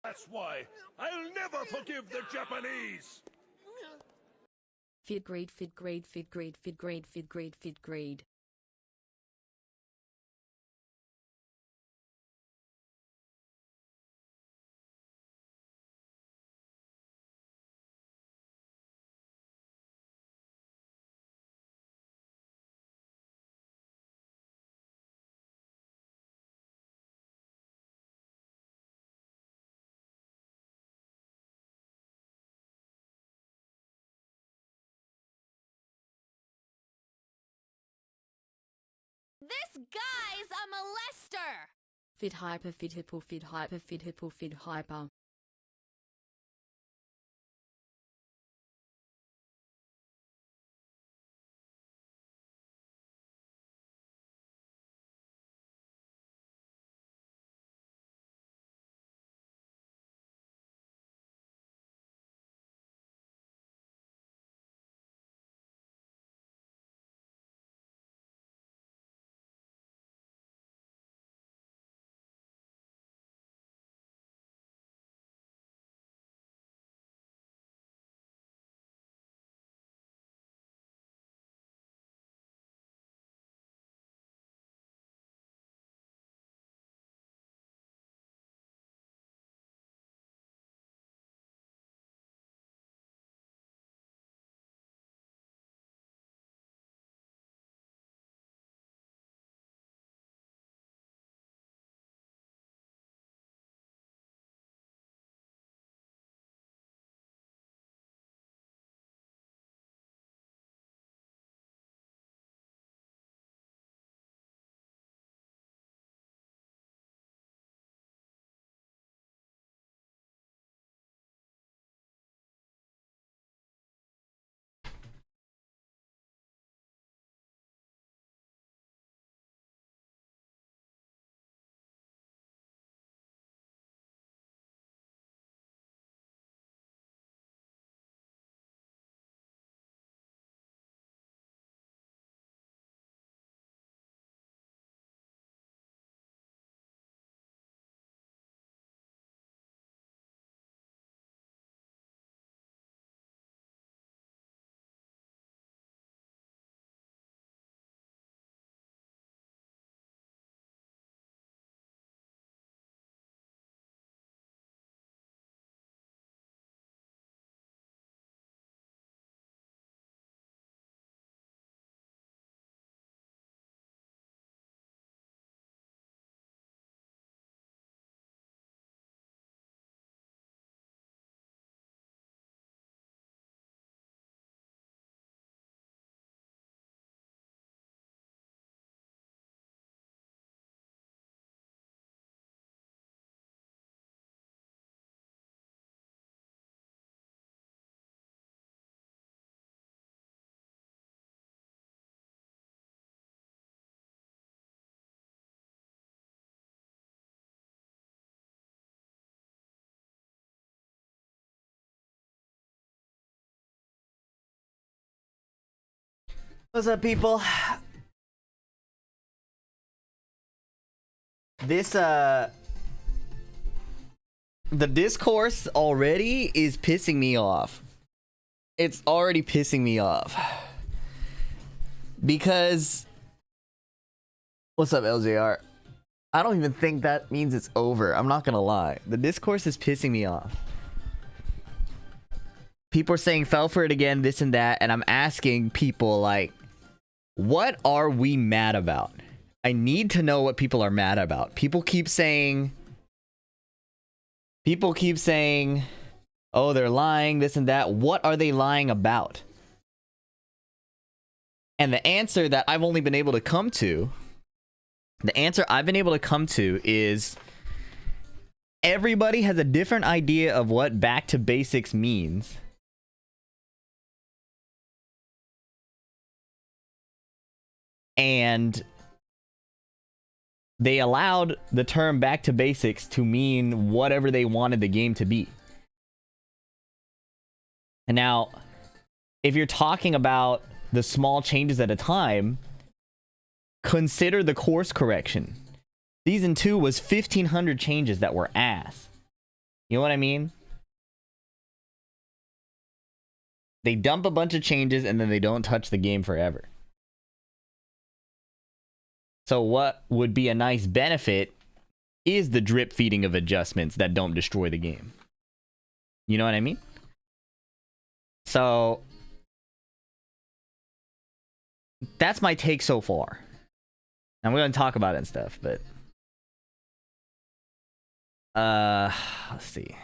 That's why I'll never forgive the Japanese. Feed grade, feed grade, feed grade, feed grade, feed grade, feed grade. This guy's a molester! Feed hyper, feed hippo, feed hyper, feed hippo, feed hyper. What's up, people? This the discourse already is pissing me off. It's already pissing me off. Because what's up, LJR? I don't even think that means it's over. I'm not gonna lie. The discourse is pissing me off. People are saying fell for it again, this and that, and I'm asking people, like, what are we mad about? I need to know what people are mad about. People keep saying, oh, they're lying, this and that. What are they lying about? And the answer that I've only been able to come to, is everybody has a different idea of what back to basics means. And they allowed the term back to basics to mean whatever they wanted the game to be. And now, if you're talking about the small changes at a time, consider the course correction. Season 2 was 1,500 changes that were ass. You know what I mean? They dump a bunch of changes and then they don't touch the game forever. So what would be a nice benefit is the drip feeding of adjustments that don't destroy the game. You know what I mean? So that's my take so far. I'm going to talk about it and stuff, but let's see.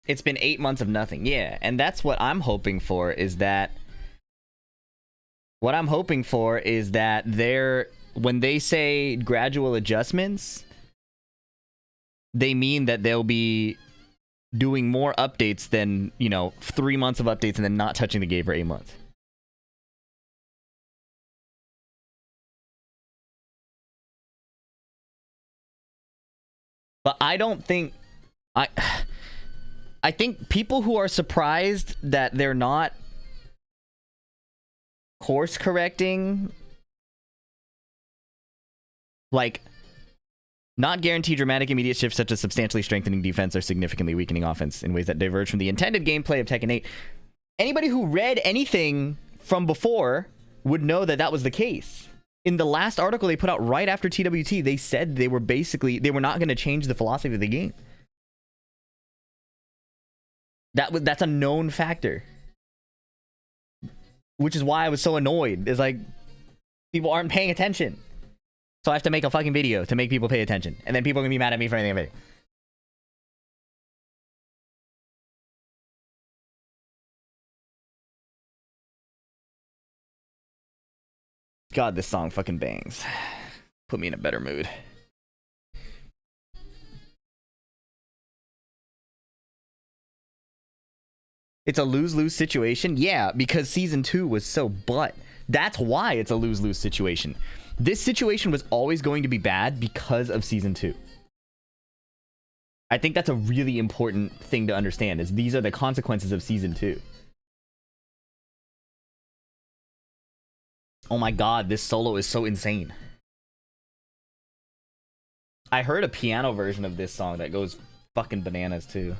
It's been 8 months of nothing. Yeah, and that's what I'm hoping for is that they're when they say gradual adjustments, they mean that they'll be doing more updates than, 3 months of updates and then not touching the game for 8 months. But I don't think I think people who are surprised that they're not course correcting, like, not guarantee dramatic immediate shifts such as substantially strengthening defense or significantly weakening offense in ways that diverge from the intended gameplay of Tekken 8. Anybody who read anything from before would know that that was the case. In the last article they put out right after TWT, they said they were not going to change the philosophy of the game. That's a known factor, which is why I was so annoyed. It's like people aren't paying attention, so I have to make a fucking video to make people pay attention, and then people are gonna be mad at me for anything I make. God, this song fucking bangs. Put me in a better mood. It's a lose-lose situation? Yeah, because Season 2 was so butt. That's why it's a lose-lose situation. This situation was always going to be bad because of Season 2. I think that's a really important thing to understand, is these are the consequences of Season 2. Oh my god, this solo is so insane. I heard a piano version of this song that goes fucking bananas too.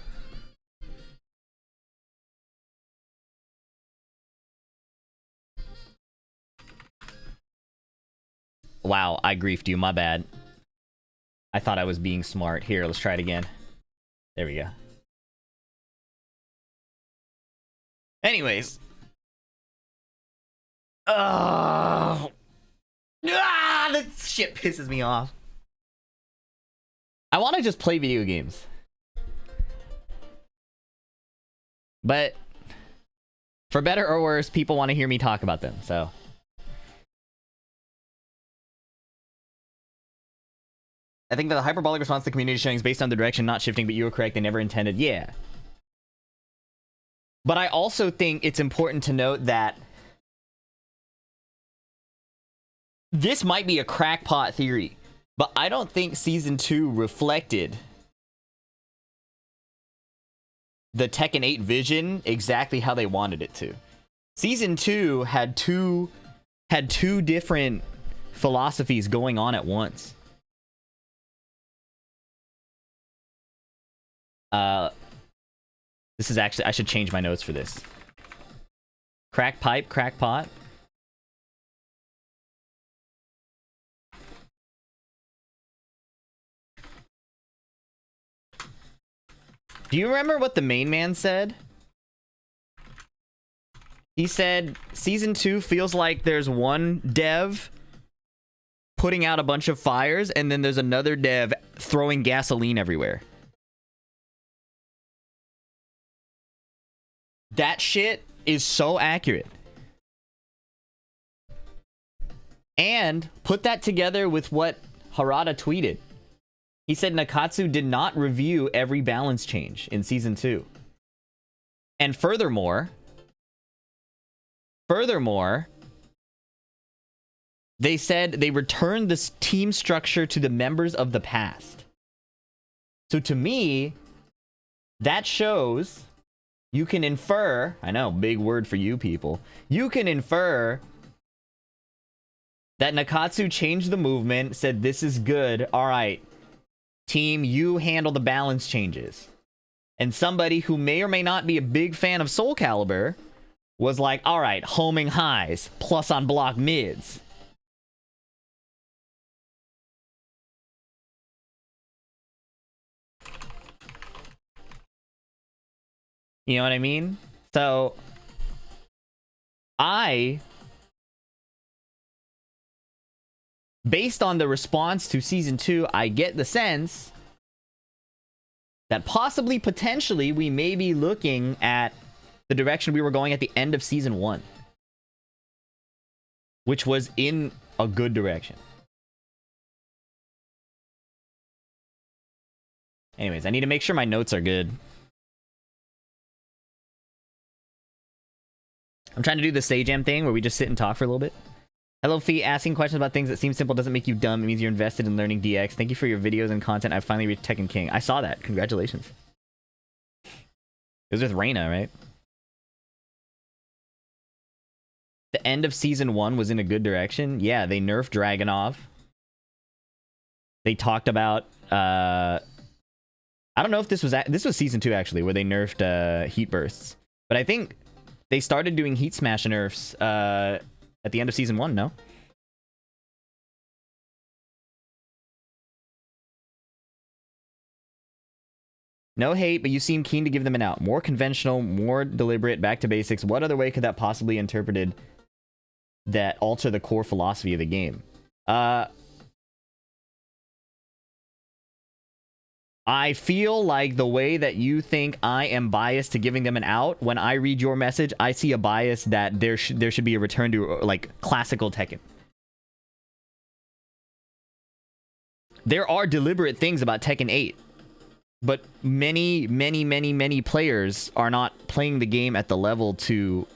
Wow, I griefed you, my bad. I thought I was being smart. Here, let's try it again. There we go. Anyways. This shit pisses me off. I want to just play video games. But for better or worse, people want to hear me talk about them, so. I think that the hyperbolic response the community is showing is based on the direction not shifting, but you were correct, they never intended. Yeah. But I also think it's important to note that this might be a crackpot theory, but I don't think Season 2 reflected the Tekken 8 vision exactly how they wanted it to. Season 2 had two different philosophies going on at once. This is actually, I should change my notes for this. Crack pipe, crack pot. Do you remember what the main man said? He said, Season 2 feels like there's one dev putting out a bunch of fires, and then there's another dev throwing gasoline everywhere. That shit is so accurate. And put that together with what Harada tweeted. He said Nakatsu did not review every balance change in Season 2. And furthermore, Furthermore, they said they returned this team structure to the members of the past. So to me, that shows you can infer, I know, big word for you people. You can infer that Nakatsu changed the movement, said this is good. All right, team, you handle the balance changes. And somebody who may or may not be a big fan of Soul Calibur was like, all right, homing highs, plus on block mids. You know what I mean? So, based on the response to Season 2, I get the sense that possibly, potentially, we may be looking at the direction we were going at the end of Season 1. Which was in a good direction. Anyways, I need to make sure my notes are good. I'm trying to do the Stay Jam thing where we just sit and talk for a little bit. Hello, Fee. Asking questions about things that seem simple doesn't make you dumb. It means you're invested in learning DX. Thank you for your videos and content. I finally reached Tekken King. I saw that. Congratulations. It was with Reina, right? The end of Season 1 was in a good direction. Yeah, they nerfed Dragunov. They talked about... I don't know if this was... This was Season 2, actually, where they nerfed Heat Bursts. But I think... they started doing Heat Smash nerfs at the end of Season 1, no? No hate, but you seem keen to give them an out. More conventional, more deliberate, back to basics. What other way could that possibly interpreted that alter the core philosophy of the game? I feel like the way that you think I am biased to giving them an out, when I read your message, I see a bias that there should be a return to, like, classical Tekken. There are deliberate things about Tekken 8, but many players are not playing the game at the level to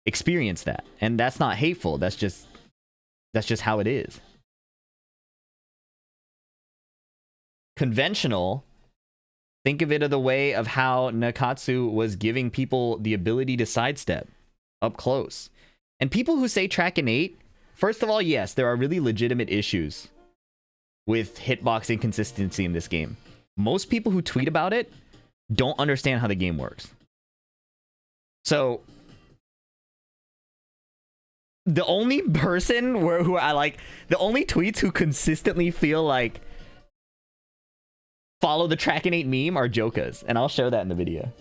experience that. And that's not hateful, that's just how it is. Conventional, think of it as the way of how Nakatsu was giving people the ability to sidestep up close. And people who say Tekken 8, first of all, yes, there are really legitimate issues with hitbox inconsistency in this game. Most people who tweet about it don't understand how the game works. So the only person who I like, the only tweets who consistently feel like follow the Tekken 8 meme are Jokas, and I'll show that in the video.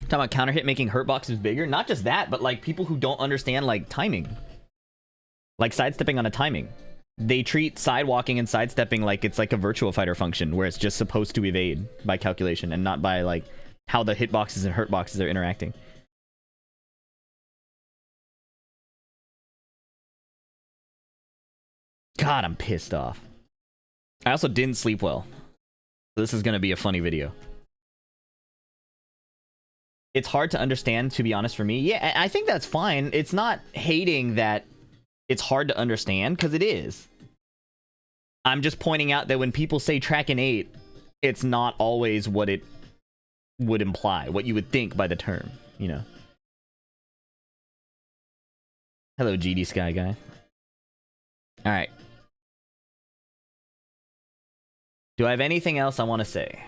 Talking about counter hit making hurt boxes bigger. Not just that, but like people who don't understand like timing, like sidestepping on a timing. They treat sidewalking and sidestepping like it's like a Virtua Fighter function where it's just supposed to evade by calculation and not by like how the hitboxes and hurt boxes are interacting. God, I'm pissed off. I also didn't sleep well. So this is going to be a funny video. It's hard to understand, to be honest, for me. Yeah, I think that's fine. It's not hating that it's hard to understand, because it is. I'm just pointing out that when people say Tekken 8, it's not always what it would imply, what you would think by the term, you know. Hello, GD Sky Guy. Alright. Do I have anything else I want to say?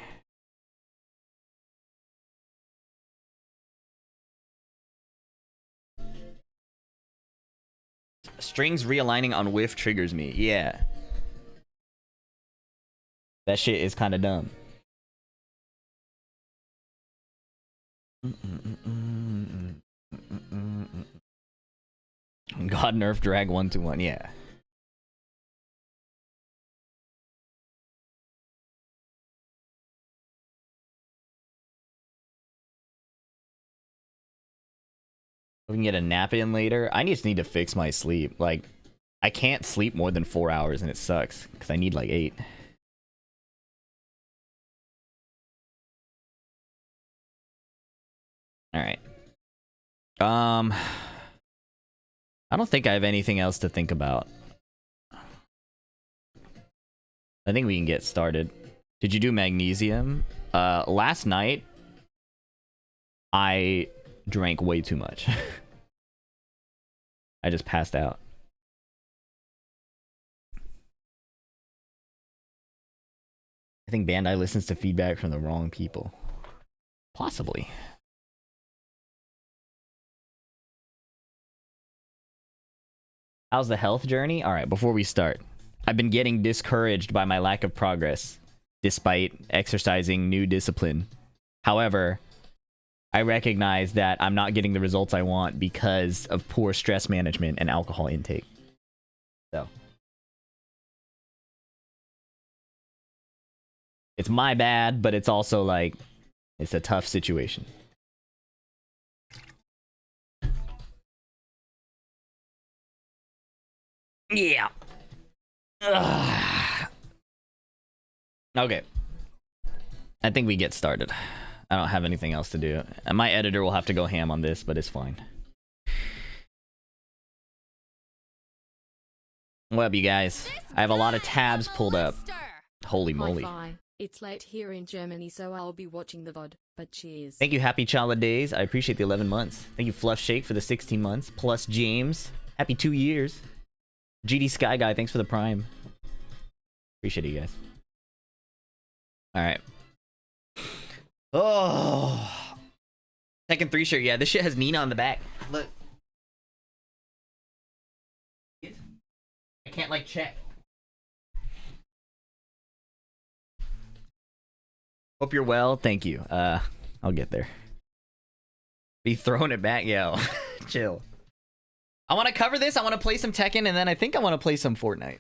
Strings realigning on whiff triggers me. Yeah. That shit is kind of dumb. God nerf drag 1-1. Yeah. We can get a nap in later. I just need to fix my sleep. Like, I can't sleep more than 4 hours, and it sucks because I need like 8. All right. I don't think I have anything else to think about. I think we can get started. Did you do magnesium? Last night, I drank way too much. I just passed out. I think Bandai listens to feedback from the wrong people. Possibly. How's the health journey? All right, before we start, I've been getting discouraged by my lack of progress, despite exercising new discipline. However, I recognize that I'm not getting the results I want because of poor stress management and alcohol intake. So, it's my bad, but it's also like, it's a tough situation. Yeah. Ugh. Okay. I think we get started. I don't have anything else to do. And my editor will have to go ham on this, but it's fine. What up, you guys? I have a lot of tabs pulled up. Holy moly. Hi-fi. It's late here in Germany, so I'll be watching the VOD, but cheers. Thank you, Happy Chala Days. I appreciate the 11 months. Thank you, Fluff Shake, for the 16 months. Plus James. Happy 2 years. GD Sky Guy, thanks for the prime. Appreciate it, you guys. Alright. Oh. Tekken 3 shirt. Yeah, this shit has Nina on the back. Look. I can't, like, check. Hope you're well. Thank you. I'll get there. Be throwing it back, yo. Chill. I want to cover this. I want to play some Tekken, and then I think I want to play some Fortnite.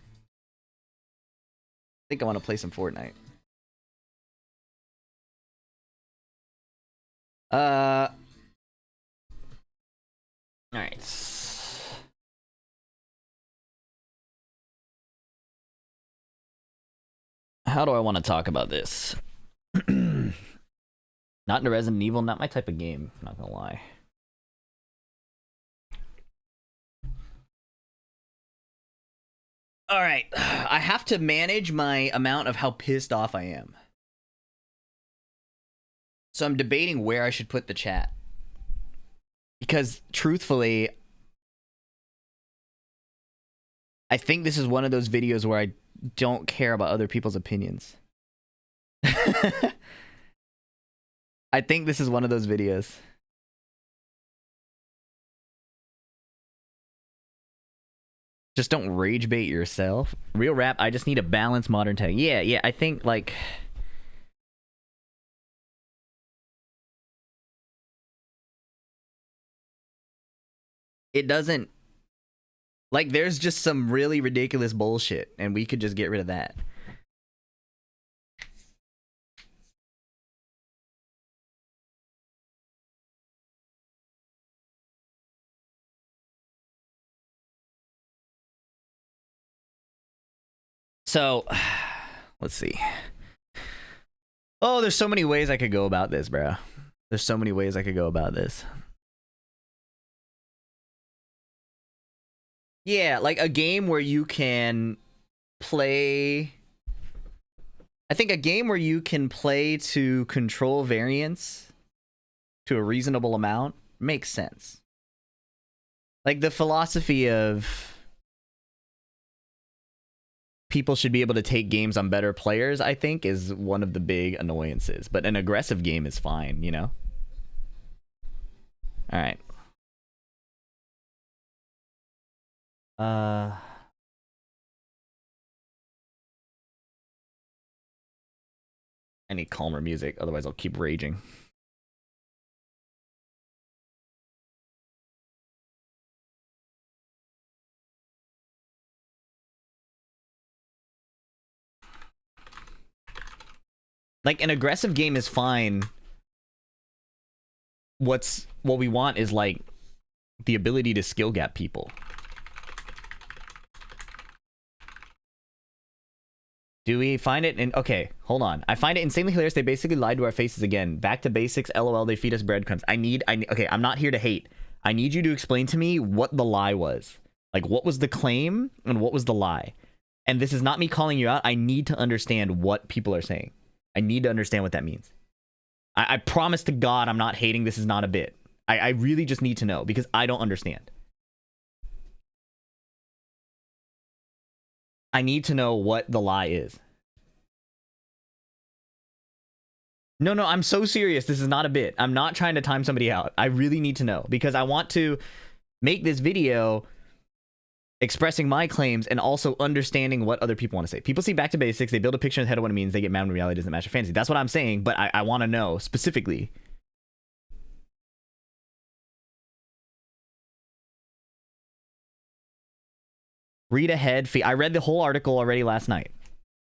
All right. How do I want to talk about this? Not into Resident Evil, not my type of game, not gonna lie. All right, I have to manage my amount of how pissed off I am. So I'm debating where I should put the chat. Because truthfully, I think this is one of those videos where I don't care about other people's opinions. I think this is one of those videos. Just don't rage bait yourself. Real rap, I just need a balanced modern tech. Yeah, I think, like... It doesn't... Like, there's just some really ridiculous bullshit, and we could just get rid of that. So, let's see. Oh, there's so many ways I could go about this, bro. There's so many ways I could go about this. Yeah, like a game where you can play... I think a game where you can play to control variance to a reasonable amount makes sense. Like the philosophy of... people should be able to take games on better players, I think, is one of the big annoyances. But an aggressive game is fine, you know? Alright. I need calmer music, otherwise I'll keep raging. Like, an aggressive game is fine. What we want is, like, the ability to skill gap people. Do we find it in... Okay, hold on. I find it insanely hilarious. They basically lied to our faces again. Back to basics. LOL, they feed us breadcrumbs. Okay, I'm not here to hate. I need you to explain to me what the lie was. Like, what was the claim and what was the lie? And this is not me calling you out. I need to understand what people are saying. I need to understand what that means. I promise to God I'm not hating. This is not a bit. I really just need to know because I don't understand. I need to know what the lie is. No, I'm so serious. This is not a bit. I'm not trying to time somebody out. I really need to know because I want to make this video expressing my claims and also understanding what other people want to say. People see Back to Basics, they build a picture in their head of what it means, they get mad when reality doesn't match their fantasy. That's what I'm saying, but I want to know specifically. Read ahead. I read the whole article already last night.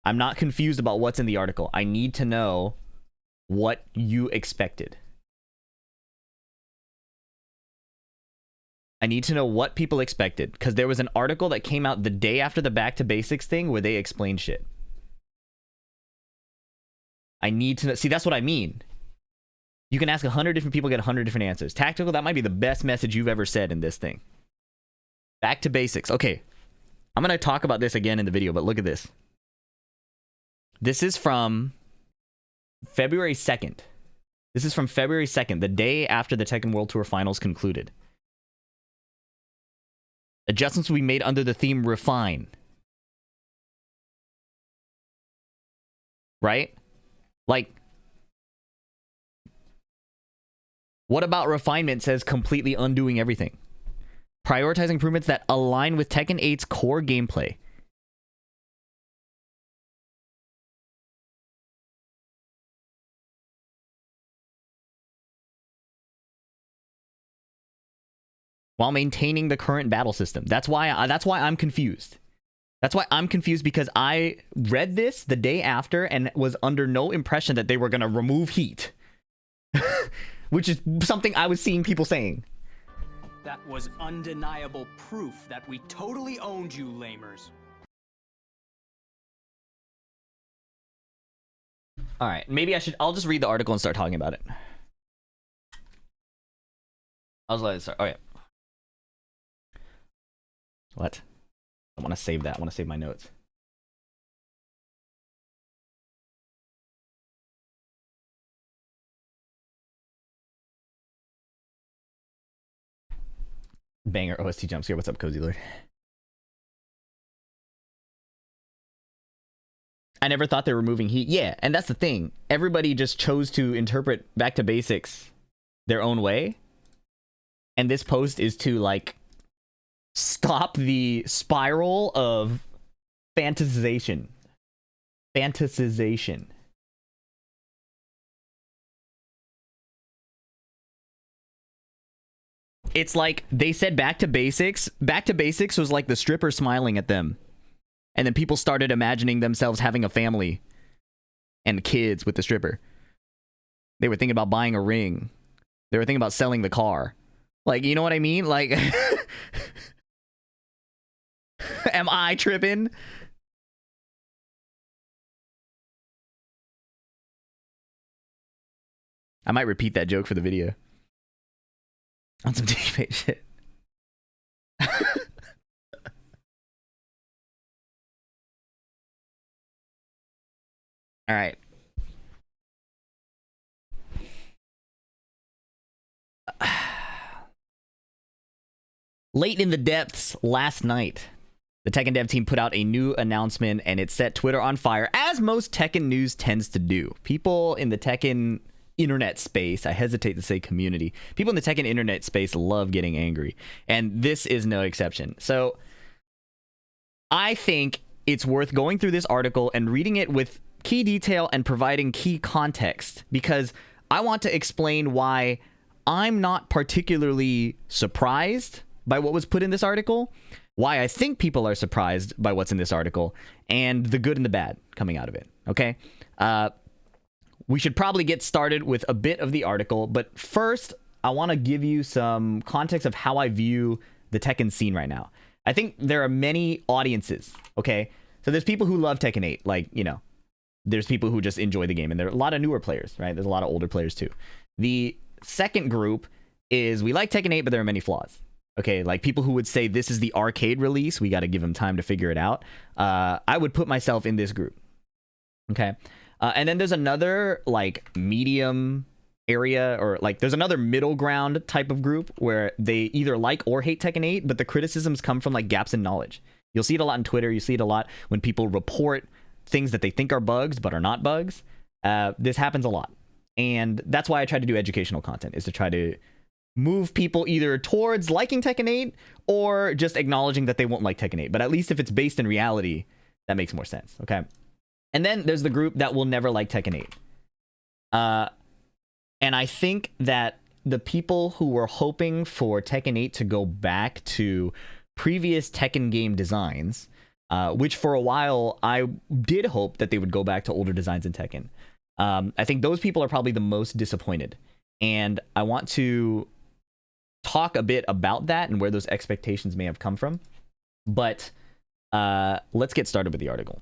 I'm not confused about what's in the article. I need to know what you expected. I need to know what people expected because there was an article that came out the day after the Back to Basics thing where they explained shit. I need to know. See, that's what I mean. You can ask 100 different people, get 100 different answers. Tactical, that might be the best message you've ever said in this thing. Back to Basics. Okay. I'm going to talk about this again in the video, but look at this. This is from February 2nd. This is from February 2nd, the day after the Tekken World Tour Finals concluded. Adjustments will be made under the theme Refine. Right? Like, what about refinement says completely undoing everything? Prioritizing improvements that align with Tekken 8's core gameplay. While maintaining the current battle system. That's why I'm confused. That's why I'm confused because I read this the day after and was under no impression that they were going to remove heat. Which is something I was seeing people saying. That was undeniable proof that we totally owned you, lamers. All right, maybe I'll just read the article and start talking about it. I was like, sorry. Oh yeah. What? I want to save that. I want to save my notes. Banger OST jump scare. What's up, Cozy Lord? I never thought they were removing heat. Yeah, and that's the thing. Everybody just chose to interpret Back to Basics their own way. And this post is to, like, stop the spiral of fantasization. Fantasization. It's like they said Back to Basics. Back to Basics was like the stripper smiling at them. And then people started imagining themselves having a family and kids with the stripper. They were thinking about buying a ring. They were thinking about selling the car. Like, you know what I mean? Like, am I tripping? I might repeat that joke for the video. On some deep shit. All right. Late in the depths last night, the Tekken dev team put out a new announcement and it set Twitter on fire, as most Tekken news tends to do. People in the Tekken internet space, I hesitate to say community, people in the Tekken internet space love getting angry, and this is no exception. So I think it's worth going through this article and reading it with key detail and providing key context, because I want to explain why I'm not particularly surprised by what was put in this article, why I think people are surprised by what's in this article, and the good and the bad coming out of it. Okay? We should probably get started with a bit of the article, but first, I want to give you some context of how I view the Tekken scene right now. I think there are many audiences, okay? So there's people who love Tekken 8, like, you know, there's people who just enjoy the game, and there are a lot of newer players, right? There's a lot of older players too. The second group is we like Tekken 8, but there are many flaws. Okay, like people who would say this is the arcade release, we got to give them time to figure it out. I would put myself in this group. Okay, and then there's another like medium area, or like there's another middle ground type of group where they either like or hate Tekken 8, but the criticisms come from like gaps in knowledge. You'll see it a lot on Twitter. You see it a lot when people report things that they think are bugs but are not bugs. This happens a lot, and that's why I try to do educational content, is to try to move people either towards liking Tekken 8 or just acknowledging that they won't like Tekken 8. But at least if it's based in reality, that makes more sense. Okay, and then there's the group that will never like Tekken 8. And I think that the people who were hoping for Tekken 8 to go back to previous Tekken game designs, which for a while I did hope that they would go back to older designs in Tekken. I think those people are probably the most disappointed. And I want to talk a bit about that and where those expectations may have come from. But let's get started with the article.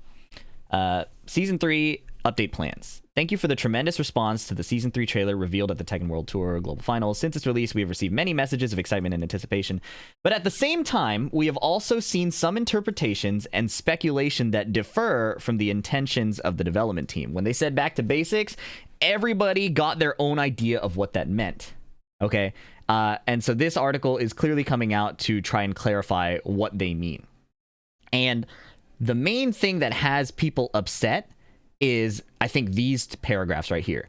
Season 3 update plans. Thank you for the tremendous response to the Season 3 trailer revealed at the Tekken World Tour Global Finals. Since its release, we have received many messages of excitement and anticipation. But at the same time, we have also seen some interpretations and speculation that differ from the intentions of the development team. When they said back to basics, everybody got their own idea of what that meant. Okay? And so this article is clearly coming out to try and clarify what they mean. And the main thing that has people upset is, I think, these paragraphs right here.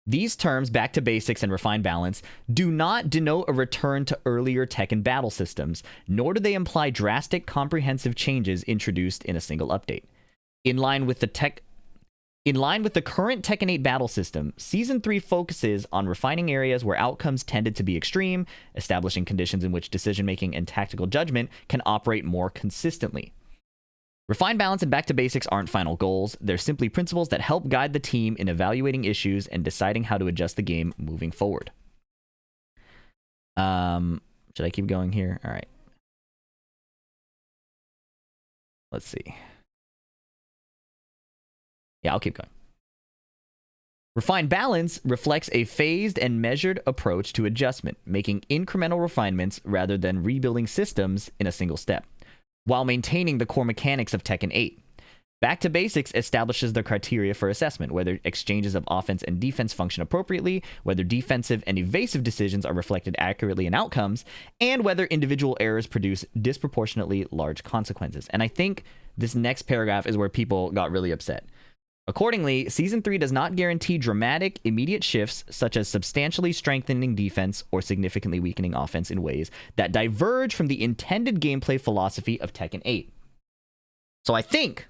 These terms, back to basics and refined balance, do not denote a return to earlier Tekken battle systems, nor do they imply drastic, comprehensive changes introduced in a single update. In line with the current Tekken 8 battle system, Season 3 focuses on refining areas where outcomes tended to be extreme, establishing conditions in which decision-making and tactical judgment can operate more consistently. Refined balance and back to basics aren't final goals. They're simply principles that help guide the team in evaluating issues and deciding how to adjust the game moving forward. Should I keep going here? All right. Let's see. Yeah, I'll keep going. Refined balance reflects a phased and measured approach to adjustment, making incremental refinements rather than rebuilding systems in a single step, while maintaining the core mechanics of Tekken 8. Back to Basics establishes the criteria for assessment, whether exchanges of offense and defense function appropriately, whether defensive and evasive decisions are reflected accurately in outcomes, and whether individual errors produce disproportionately large consequences. And I think this next paragraph is where people got really upset. Accordingly, Season 3 does not guarantee dramatic, immediate shifts, such as substantially strengthening defense or significantly weakening offense in ways that diverge from the intended gameplay philosophy of Tekken 8. So I think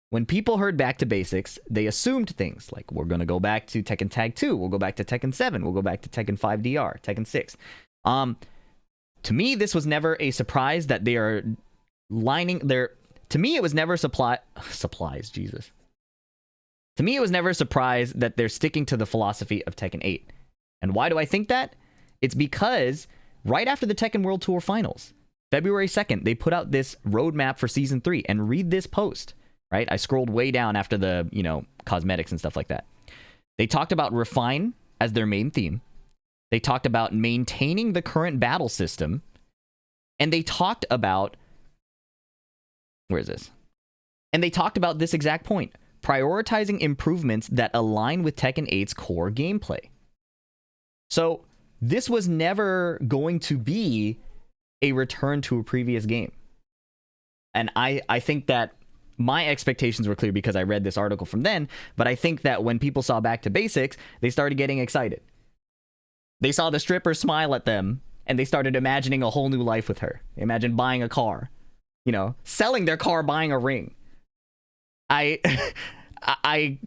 when people heard back to basics, they assumed things like, we're going to go back to Tekken Tag 2, we'll go back to Tekken 7, we'll go back to Tekken 5 DR, Tekken 6. To me, this was never a surprise that they are lining their... To me, it was never supplies, Jesus. To me, it was never a surprise that they're sticking to the philosophy of Tekken 8. And why do I think that? It's because right after the Tekken World Tour Finals, February 2nd, they put out this roadmap for Season 3. And read this post, right? I scrolled way down after the, cosmetics and stuff like that. They talked about refine as their main theme. They talked about maintaining the current battle system. And they talked about... Where is this? And they talked about this exact point. Prioritizing improvements that align with Tekken 8's core gameplay. So this was never going to be a return to a previous game. And I think that my expectations were clear because I read this article from then, but I think that when people saw Back to Basics, they started getting excited. They saw the stripper smile at them, and they started imagining a whole new life with her. They imagined buying a car, selling their car, buying a ring. I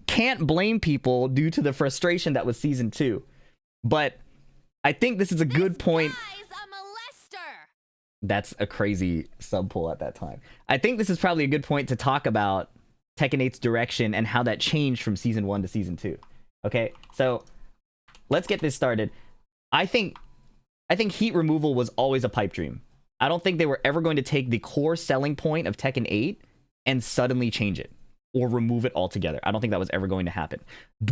can't blame people due to the frustration that was Season 2. But I think this is a good point. Guy's a molester. That's a crazy sub pull at that time. I think this is probably a good point to talk about Tekken 8's direction and how that changed from Season 1 to Season 2. Okay, so let's get this started. I think heat removal was always a pipe dream. I don't think they were ever going to take the core selling point of Tekken 8 and suddenly change it or remove it altogether. I don't think that was ever going to happen.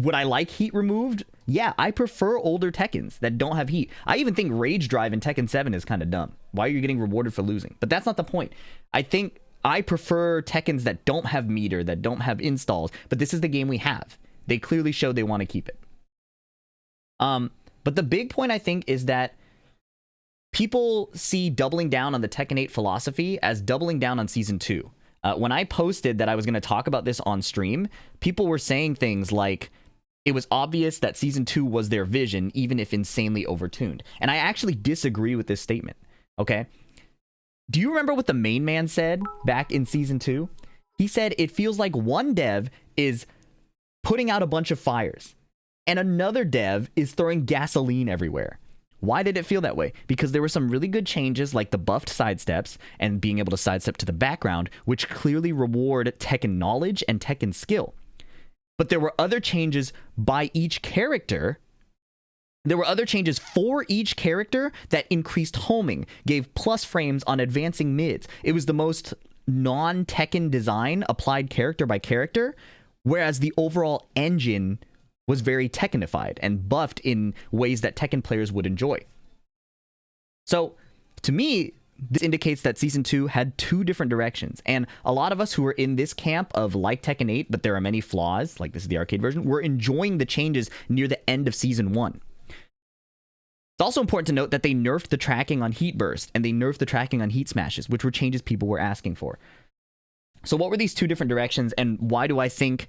Would I like heat removed? Yeah, I prefer older Tekkens that don't have heat. I even think Rage Drive in Tekken 7 is kind of dumb. Why are you getting rewarded for losing? But that's not the point. I think I prefer Tekkens that don't have meter, that don't have installs, but this is the game we have. They clearly showed they want to keep it. But the big point, I think, is that people see doubling down on the Tekken 8 philosophy as doubling down on Season 2. When I posted that I was going to talk about this on stream, people were saying things like, it was obvious that Season 2 was their vision, even if insanely overtuned. And I actually disagree with this statement, okay? Do you remember what the main man said back in Season 2? He said, it feels like one dev is putting out a bunch of fires, and another dev is throwing gasoline everywhere. Why did it feel that way? Because there were some really good changes like the buffed sidesteps and being able to sidestep to the background, which clearly reward Tekken knowledge and Tekken skill. But there were other changes by each character. There were other changes for each character that increased homing, gave plus frames on advancing mids. It was the most non-Tekken design applied character by character, whereas the overall engine was very Tekkenified and buffed in ways that Tekken players would enjoy. So, to me, this indicates that Season 2 had two different directions, and a lot of us who are in this camp of like Tekken 8, but there are many flaws, like this is the arcade version, we're enjoying the changes near the end of Season 1. It's also important to note that they nerfed the tracking on Heat Burst, and they nerfed the tracking on Heat Smashes, which were changes people were asking for. So what were these two different directions, and why do I think...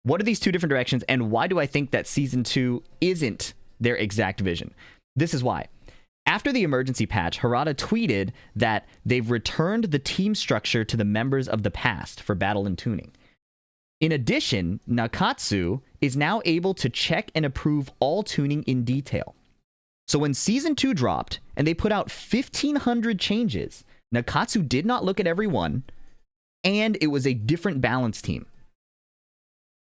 What are these two different directions, and why do I think that Season 2 isn't their exact vision? This is why. After the emergency patch, Harada tweeted that they've returned the team structure to the members of the past for battle and tuning. In addition, Nakatsu is now able to check and approve all tuning in detail. So when Season 2 dropped, and they put out 1,500 changes, Nakatsu did not look at every one, and it was a different balance team.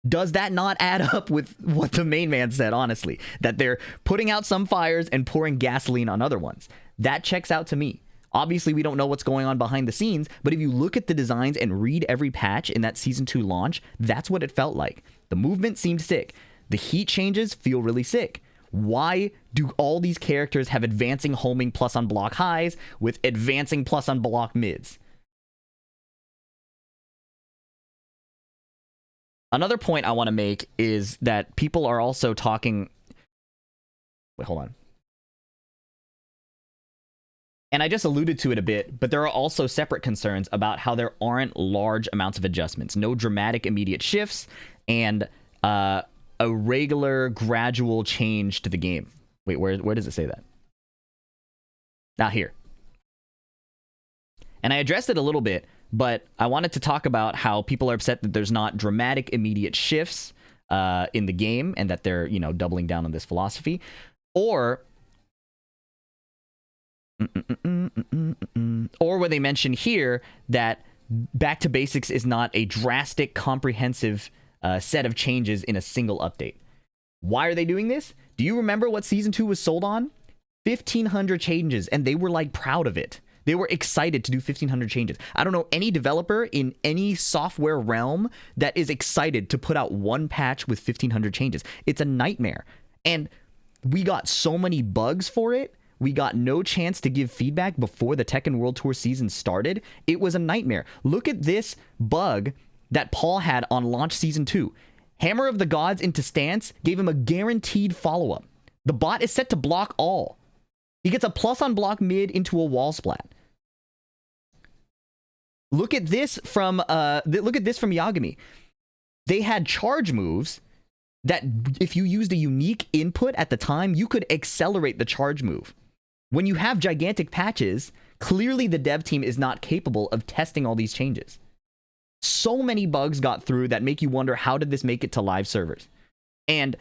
Does that not add up with what the main man said, honestly? That they're putting out some fires and pouring gasoline on other ones. That checks out to me. Obviously, we don't know what's going on behind the scenes, but if you look at the designs and read every patch in that Season 2 launch, that's what it felt like. The movement seemed sick. The heat changes feel really sick. Why do all these characters have advancing homing plus on block highs with advancing plus on block mids? Another point I want to make is that people are also talking... Wait, hold on. And I just alluded to it a bit, but there are also separate concerns about how there aren't large amounts of adjustments. No dramatic immediate shifts, and a regular gradual change to the game. Wait, where does it say that? Not here. And I addressed it a little bit, but I wanted to talk about how people are upset that there's not dramatic immediate shifts in the game, and that they're, doubling down on this philosophy. Or where they mention here that Back to Basics is not a drastic, comprehensive set of changes in a single update. Why are they doing this? Do you remember what Season 2 was sold on? 1,500 changes, and they were proud of it. They were excited to do 1,500 changes. I don't know any developer in any software realm that is excited to put out one patch with 1,500 changes. It's a nightmare. And we got so many bugs for it. We got no chance to give feedback before the Tekken World Tour season started. It was a nightmare. Look at this bug that Paul had on launch Season 2. Hammer of the Gods into stance gave him a guaranteed follow-up. The bot is set to block all. He gets a plus on block mid into a wall splat. Look at this from Yagami. They had charge moves that if you used a unique input at the time, you could accelerate the charge move. When you have gigantic patches, clearly the dev team is not capable of testing all these changes. So many bugs got through that make you wonder, how did this make it to live servers? And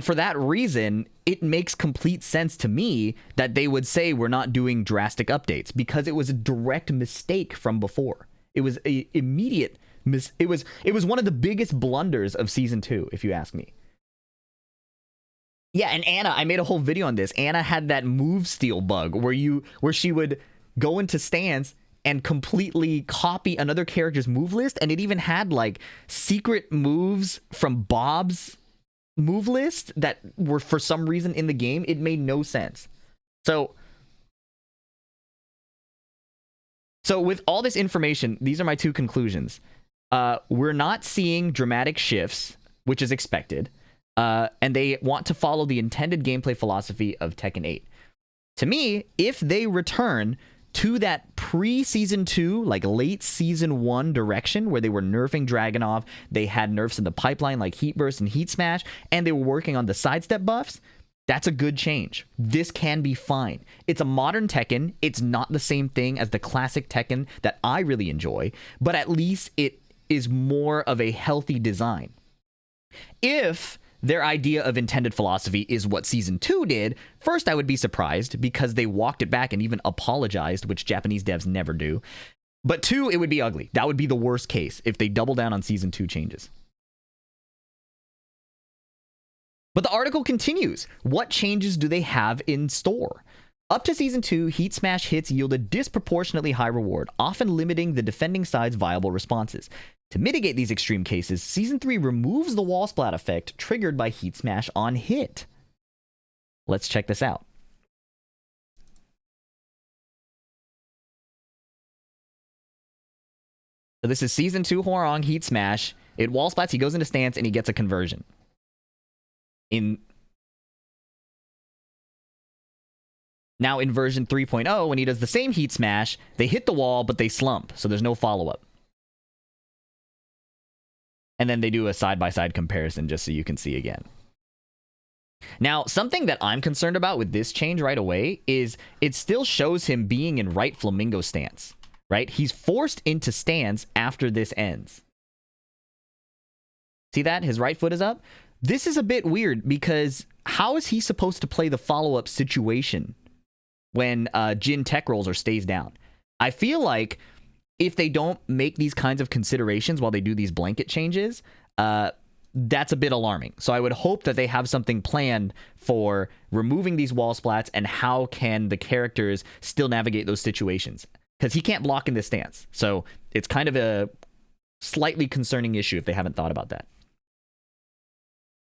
for that reason, it makes complete sense to me that they would say we're not doing drastic updates, because it was a direct mistake from before. It was a immediate it was one of the biggest blunders of Season 2, if you ask me. Yeah, and Anna, I made a whole video on this. Anna had that move steal bug where she would go into stance, and completely copy another character's move list, and it even had like secret moves from Bob's move list that were for some reason in the game. It made no sense. So with all this information, these are my two conclusions. We're not seeing dramatic shifts, which is expected, and they want to follow the intended gameplay philosophy of Tekken 8. To me, if they return to that pre-season 2, like late season 1 direction where they were nerfing Dragunov, they had nerfs in the pipeline like Heat Burst and Heat Smash, and they were working on the sidestep buffs, that's a good change. This can be fine. It's a modern Tekken. It's not the same thing as the classic Tekken that I really enjoy, but at least it is more of a healthy design. If their idea of intended philosophy is what Season 2 did, first I would be surprised because they walked it back and even apologized, which Japanese devs never do. But 2, it would be ugly. That would be the worst case if they double down on Season 2 changes. But the article continues. What changes do they have in store? Up to Season 2, Heat Smash hits yield a disproportionately high reward, often limiting the defending side's viable responses. To mitigate these extreme cases, Season 3 removes the wall splat effect triggered by Heat Smash on hit. Let's check this out. So this is Season 2 Hwoarang Heat Smash. It wall splats, he goes into stance, and he gets a conversion. Now in version 3.0, when he does the same Heat Smash, they hit the wall, but they slump, so there's no follow-up. And then they do a side-by-side comparison just so you can see again. Now, something that I'm concerned about with this change right away is it still shows him being in right flamingo stance, right? He's forced into stance after this ends. See that? His right foot is up. This is a bit weird because how is he supposed to play the follow-up situation when Jin tech rolls or stays down? I feel like if they don't make these kinds of considerations while they do these blanket changes, that's a bit alarming. So I would hope that they have something planned for removing these wall splats and how can the characters still navigate those situations. Because he can't block in this stance. So it's kind of a slightly concerning issue if they haven't thought about that.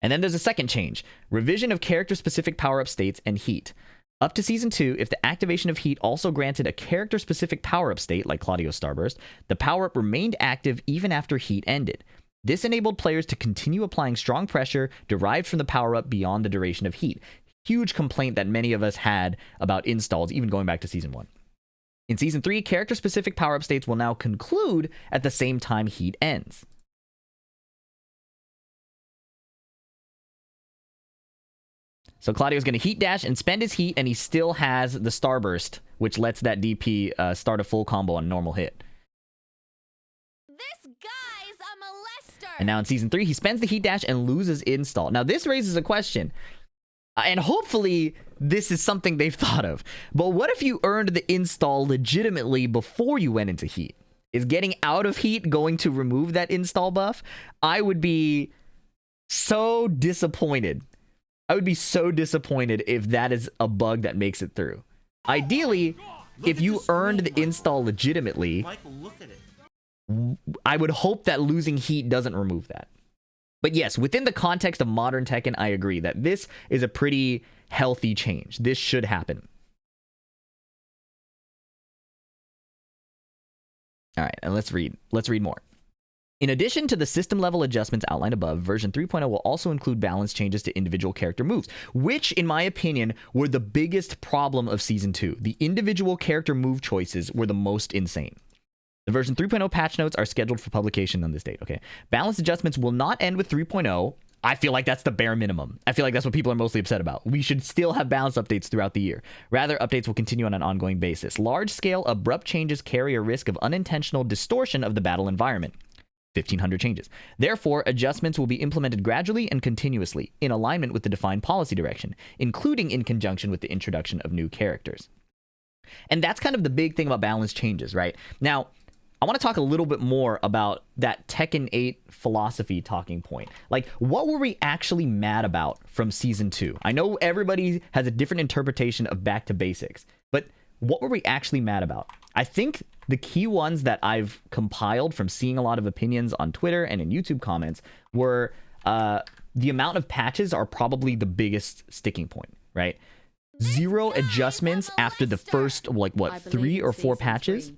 And then there's a second change. Revision of character-specific power-up states and heat. Up to Season 2, if the activation of heat also granted a character-specific power-up state, like Claudio's Starburst, the power-up remained active even after heat ended. This enabled players to continue applying strong pressure derived from the power-up beyond the duration of heat. Huge complaint that many of us had about installs, even going back to Season 1. In Season 3, character-specific power-up states will now conclude at the same time heat ends. So Claudio's going to heat dash and spend his heat, and he still has the Starburst, which lets that DP start a full combo on a normal hit. This guy's a molester! And now in Season 3, he spends the heat dash and loses install. Now this raises a question, and hopefully this is something they've thought of. But what if you earned the install legitimately before you went into heat? Is getting out of heat going to remove that install buff? I would be so disappointed. I would be so disappointed if that is a bug that makes it through. Ideally, if you earned the install legitimately, Michael, look at it. I would hope that losing heat doesn't remove that. But yes, within the context of modern Tekken, I agree that this is a pretty healthy change. This should happen. All right, and let's read more. In addition to the system-level adjustments outlined above, version 3.0 will also include balance changes to individual character moves, which, in my opinion, were the biggest problem of Season 2. The individual character move choices were the most insane. The version 3.0 patch notes are scheduled for publication on this date. Okay, balance adjustments will not end with 3.0. I feel like that's the bare minimum. I feel like that's what people are mostly upset about. We should still have balance updates throughout the year. Rather, updates will continue on an ongoing basis. Large-scale, abrupt changes carry a risk of unintentional distortion of the battle environment. 1,500 changes. Therefore, adjustments will be implemented gradually and continuously, in alignment with the defined policy direction, including in conjunction with the introduction of new characters. And that's kind of the big thing about balance changes, right? Now, I want to talk a little bit more about that Tekken 8 philosophy talking point. Like, what were we actually mad about from Season 2? I know everybody has a different interpretation of back to basics, but what were we actually mad about? I think the key ones that I've compiled from seeing a lot of opinions on Twitter and in YouTube comments were the amount of patches are probably the biggest sticking point, right? Zero adjustments after the first, like, I what, believe 3 or in 4 season patches? 3.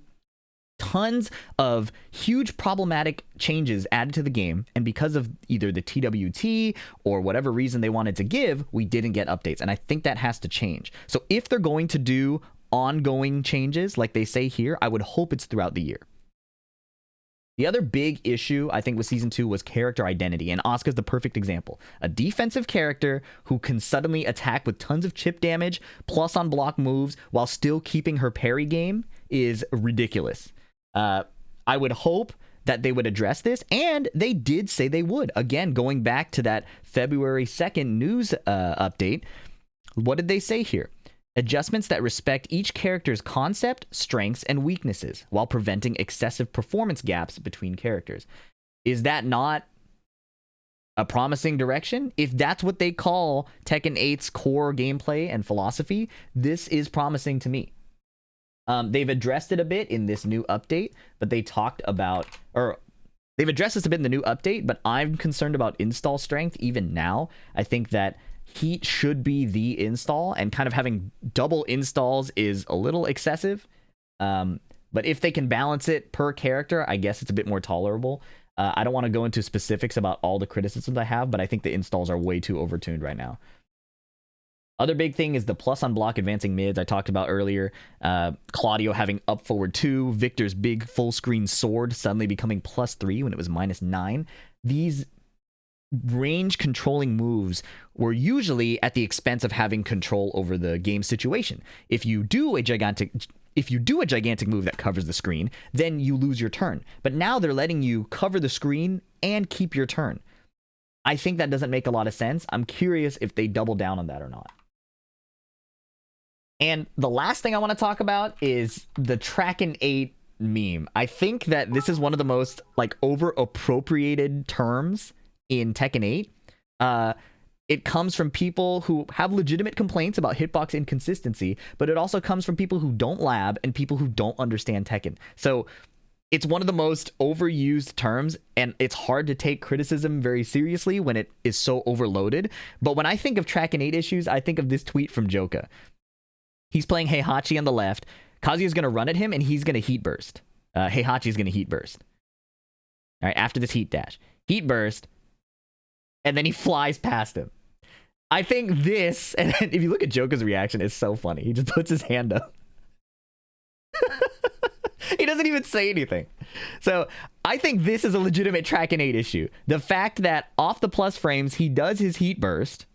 Tons of huge problematic changes added to the game, and because of either the TWT or whatever reason they wanted to give, we didn't get updates, and I think that has to change. So if they're going to do ongoing changes like they say here, I would hope it's throughout the year. The other big issue, I think, with Season 2 was character identity, and Asuka's the perfect example. A defensive character who can suddenly attack with tons of chip damage, plus on block moves, while still keeping her parry game is ridiculous. I would hope that they would address this, and they did say they would. Again, going back to that February 2nd news update, what did they say here? Adjustments that respect each character's concept, strengths, and weaknesses while preventing excessive performance gaps between characters. Is that not a promising direction? If that's what they call Tekken 8's core gameplay and philosophy, this is promising to me. They've addressed it a bit in this new update, but they talked about, or they've addressed this a bit in the new update, but I'm concerned about install strength even now. I think that Heat should be the install, and kind of having double installs is a little excessive. But if they can balance it per character, I guess it's a bit more tolerable. I don't want to go into specifics about all the criticisms I have, but I think the installs are way too overtuned right now. Other big thing is the plus on block advancing mids I talked about earlier. Claudio having up forward 2, Victor's big full screen sword suddenly becoming +3 when it was -9. These range controlling moves were usually at the expense of having control over the game situation. If you do a gigantic move that covers the screen, then you lose your turn. But now they're letting you cover the screen and keep your turn. I think that doesn't make a lot of sense. I'm curious if they double down on that or not. And the last thing I want to talk about is the Tracken 8 meme. I think that this is one of the most like over appropriated terms in Tekken 8. It comes from people who have legitimate complaints about hitbox inconsistency, but it also comes from people who don't lab and people who don't understand Tekken. So it's one of the most overused terms, and it's hard to take criticism very seriously when it is so overloaded. But when I think of Tracken 8 issues, I think of this tweet from Joka. He's playing Heihachi on the left. Kazuya's going to run at him, and he's going to heat burst. Heihachi's going to heat burst. All right, after this heat dash. Heat burst, and then he flies past him. I think this, and if you look at Joker's reaction, it's so funny. He just puts his hand up. He doesn't even say anything. So I think this is a legitimate Tracken 8 issue. The fact that off the plus frames, he does his heat burst,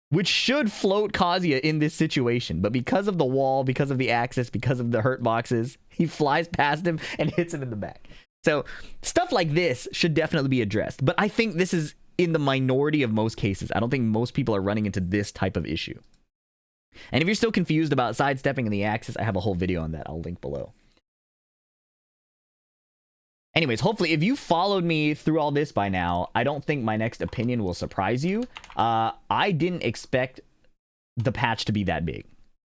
which should float Kazuya in this situation. But because of the wall, because of the axis, because of the hurt boxes, he flies past him and hits him in the back. So stuff like this should definitely be addressed. But I think this is in the minority of most cases. I don't think most people are running into this type of issue. And if you're still confused about sidestepping in the axis, I have a whole video on that. I'll link below. Anyways, hopefully, if you followed me through all this by now, I don't think my next opinion will surprise you. I didn't expect the patch to be that big.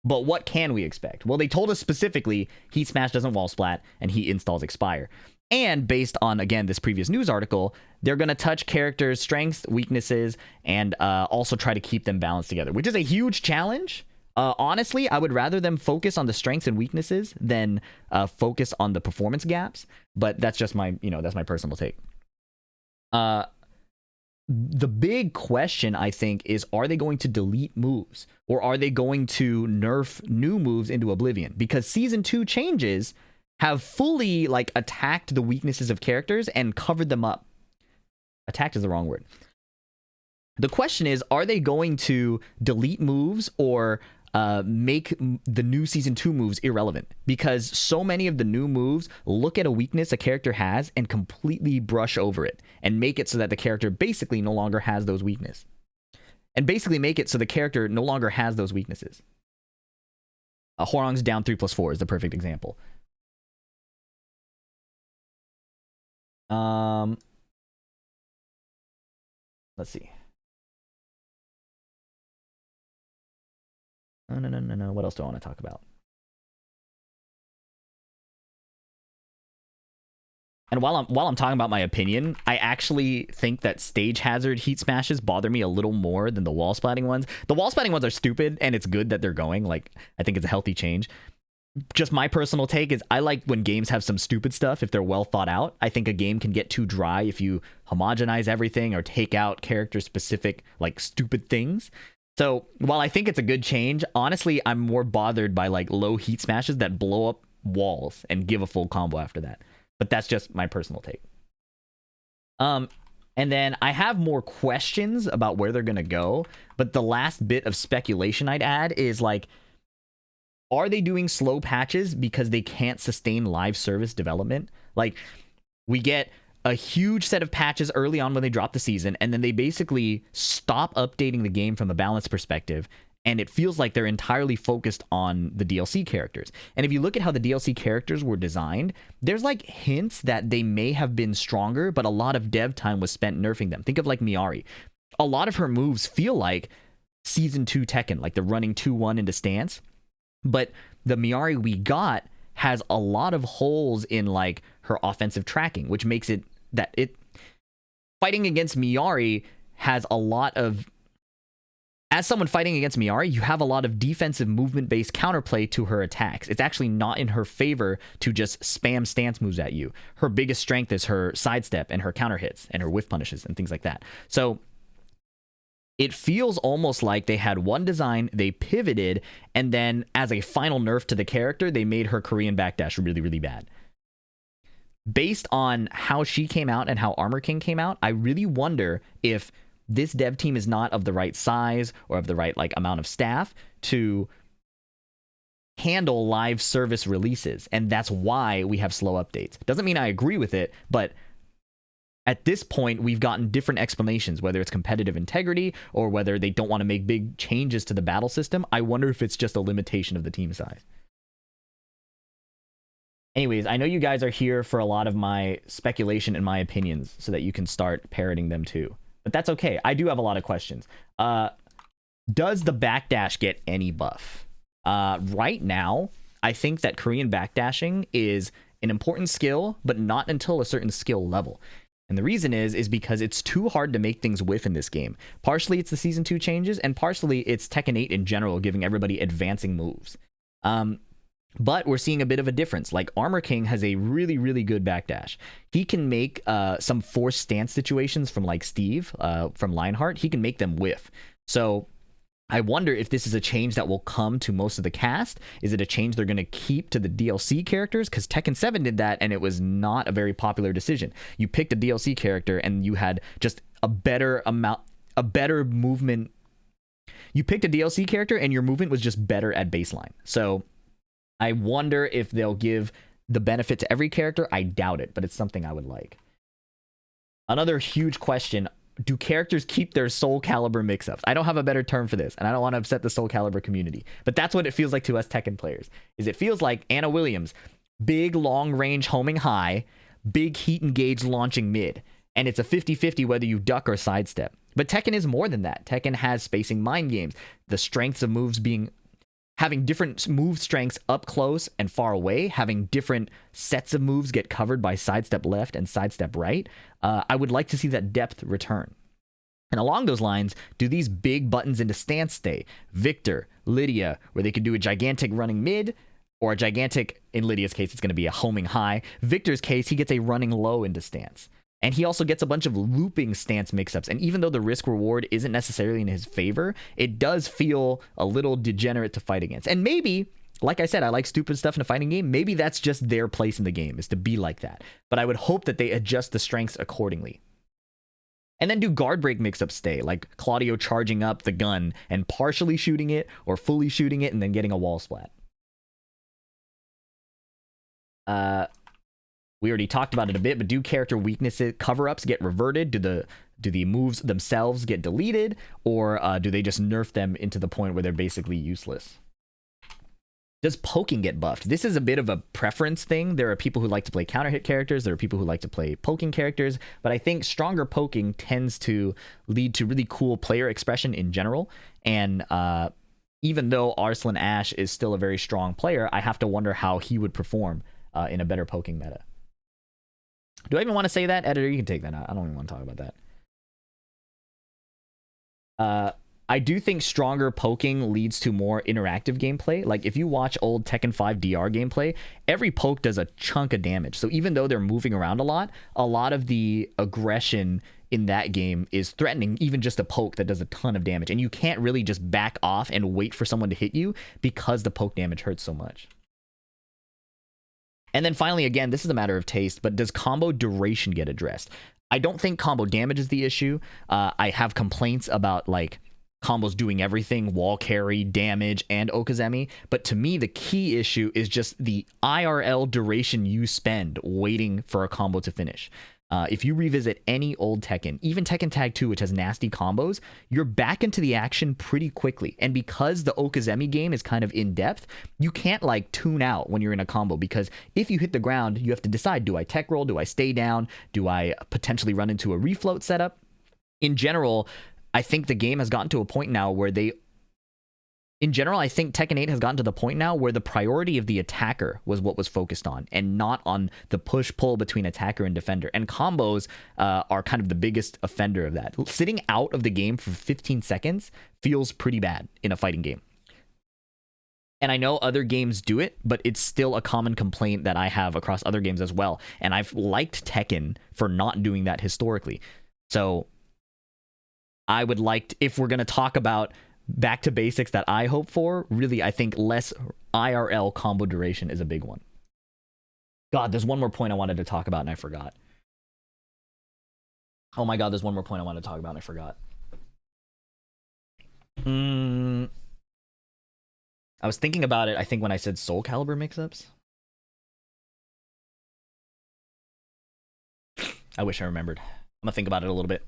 But what can we expect? Well, they told us specifically, Heat Smash doesn't wall splat, and Heat installs expire. And based on, again, this previous news article, they're going to touch characters' strengths, weaknesses, and also try to keep them balanced together, which is a huge challenge. Honestly, I would rather them focus on the strengths and weaknesses than focus on the performance gaps. But that's just my, that's my personal take. The big question, I think, is are they going to delete moves? Or are they going to nerf new moves into oblivion? Because Season 2 changes have fully, attacked the weaknesses of characters and covered them up. Attacked is the wrong word. The question is, are they going to delete moves or make the new Season 2 moves irrelevant? Because so many of the new moves look at a weakness a character has and completely brush over it and make it so that the character basically no longer has those weaknesses. And basically make it so the character no longer has those weaknesses. Hwoarang's down 3+4 is the perfect example. Let's see. No. What else do I want to talk about? And while I'm talking about my opinion, I actually think that stage hazard heat smashes bother me a little more than the wall splatting ones. The wall splatting ones are stupid, and it's good that they're going. Like, I think it's a healthy change. Just my personal take is I like when games have some stupid stuff if they're well thought out. I think a game can get too dry if you homogenize everything or take out character specific like stupid things. So while I think it's a good change, honestly, I'm more bothered by like low heat smashes that blow up walls and give a full combo after that. But that's just my personal take. And then I have more questions about where they're going to go. But the last bit of speculation I'd add is like, are they doing slow patches because they can't sustain live service development? Like, we get a huge set of patches early on when they drop the season, and then they basically stop updating the game from a balance perspective. And it feels like they're entirely focused on the DLC characters. And if you look at how the DLC characters were designed, there's like hints that they may have been stronger, but a lot of dev time was spent nerfing them. Think of like Miari. A lot of her moves feel like Season 2 Tekken, like the running 2-1 into stance. But the Miari we got has a lot of holes in like her offensive tracking, which makes it that it fighting against Miari has a lot of, as someone fighting against Miari, you have a lot of defensive movement-based counterplay to her attacks. It's actually not in her favor to just spam stance moves at you. Her biggest strength is her sidestep and her counter hits and her whiff punishes and things like that. So it feels almost like they had one design, they pivoted, and then as a final nerf to the character, they made her Korean backdash really, really bad. Based on how she came out and how Armor King came out, I really wonder if this dev team is not of the right size or of the right like amount of staff to handle live service releases. And that's why we have slow updates. Doesn't mean I agree with it, but at this point, we've gotten different explanations, whether it's competitive integrity or whether they don't want to make big changes to the battle system. I wonder if it's just a limitation of the team size. Anyways, I know you guys are here for a lot of my speculation and my opinions so that you can start parroting them too. But that's okay. I do have a lot of questions. Does the backdash get any buff? Right now, I think that Korean backdashing is an important skill, but not until a certain skill level. And the reason is because it's too hard to make things whiff in this game. Partially, it's the Season 2 changes, and partially, it's Tekken 8 in general, giving everybody advancing moves. But we're seeing a bit of a difference. Like, Armor King has a really, really good backdash. He can make some forced stance situations from, like, Steve, from Lionheart. He can make them whiff. So I wonder if this is a change that will come to most of the cast. Is it a change they're going to keep to the DLC characters? Because Tekken 7 did that, and it was not a very popular decision. You picked a DLC character, and you had just a better movement. You picked a DLC character, and your movement was just better at baseline. So I wonder if they'll give the benefit to every character. I doubt it, but it's something I would like. Another huge question: do characters keep their Soul Calibur mix-ups? I don't have a better term for this, and I don't want to upset the Soul Calibur community, but that's what it feels like to us Tekken players. Is it feels like Anna Williams, big long-range homing high, big heat engage launching mid, and it's a 50-50 whether you duck or sidestep. But Tekken is more than that. Tekken has spacing mind games, the strengths of moves having different move strengths up close and far away, having different sets of moves get covered by sidestep left and sidestep right. I would like to see that depth return. And along those lines, do these big buttons into stance stay? Victor, Lydia, where they could do a gigantic running mid, or a gigantic, in Lydia's case, it's going to be a homing high. Victor's case, he gets a running low into stance. And he also gets a bunch of looping stance mix-ups. And even though the risk-reward isn't necessarily in his favor, it does feel a little degenerate to fight against. And maybe, like I said, I like stupid stuff in a fighting game. Maybe that's just their place in the game, is to be like that. But I would hope that they adjust the strengths accordingly. And then do guard break mix-ups stay, like Claudio charging up the gun and partially shooting it, or fully shooting it and then getting a wall splat. We already talked about it a bit, but do character weaknesses, cover-ups get reverted? Do the moves themselves get deleted? Or do they just nerf them into the point where they're basically useless? Does poking get buffed? This is a bit of a preference thing. There are people who like to play counter hit characters. There are people who like to play poking characters. But I think stronger poking tends to lead to really cool player expression in general. And even though Arslan Ash is still a very strong player, I have to wonder how he would perform in a better poking meta. Do I even want to say that? Editor, you can take that out. I don't even want to talk about that. I do think stronger poking leads to more interactive gameplay. Like if you watch old Tekken 5 DR gameplay, every poke does a chunk of damage. So even though they're moving around a lot of the aggression in that game is threatening even just a poke that does a ton of damage. And you can't really just back off and wait for someone to hit you because the poke damage hurts so much. And then finally, again, this is a matter of taste, but does combo duration get addressed? I don't think combo damage is the issue. I have complaints about like combos doing everything, wall carry, damage, and Okazemi. But to me, the key issue is just the IRL duration you spend waiting for a combo to finish. If you revisit any old Tekken, even Tekken Tag 2, which has nasty combos, you're back into the action pretty quickly. And because the Okazemi game is kind of in-depth, you can't like tune out when you're in a combo, because if you hit the ground, you have to decide, do I tech roll? Do I stay down? Do I potentially run into a refloat setup? In general, I think the game has gotten to a point now where I think Tekken 8 has gotten to the point now where the priority of the attacker was what was focused on, and not on the push-pull between attacker and defender. And combos are kind of the biggest offender of that. Sitting out of the game for 15 seconds feels pretty bad in a fighting game. And I know other games do it, but it's still a common complaint that I have across other games as well. And I've liked Tekken for not doing that historically. So I would like, if we're going to talk about back to basics that I hope for, really, I think less IRL combo duration is a big one. God, there's one more point I wanted to talk about and I forgot. Oh my God, there's one more point I wanted to talk about and I forgot. I was thinking about it, I think, when I said Soul Calibur mix-ups. I wish I remembered. I'm gonna think about it a little bit.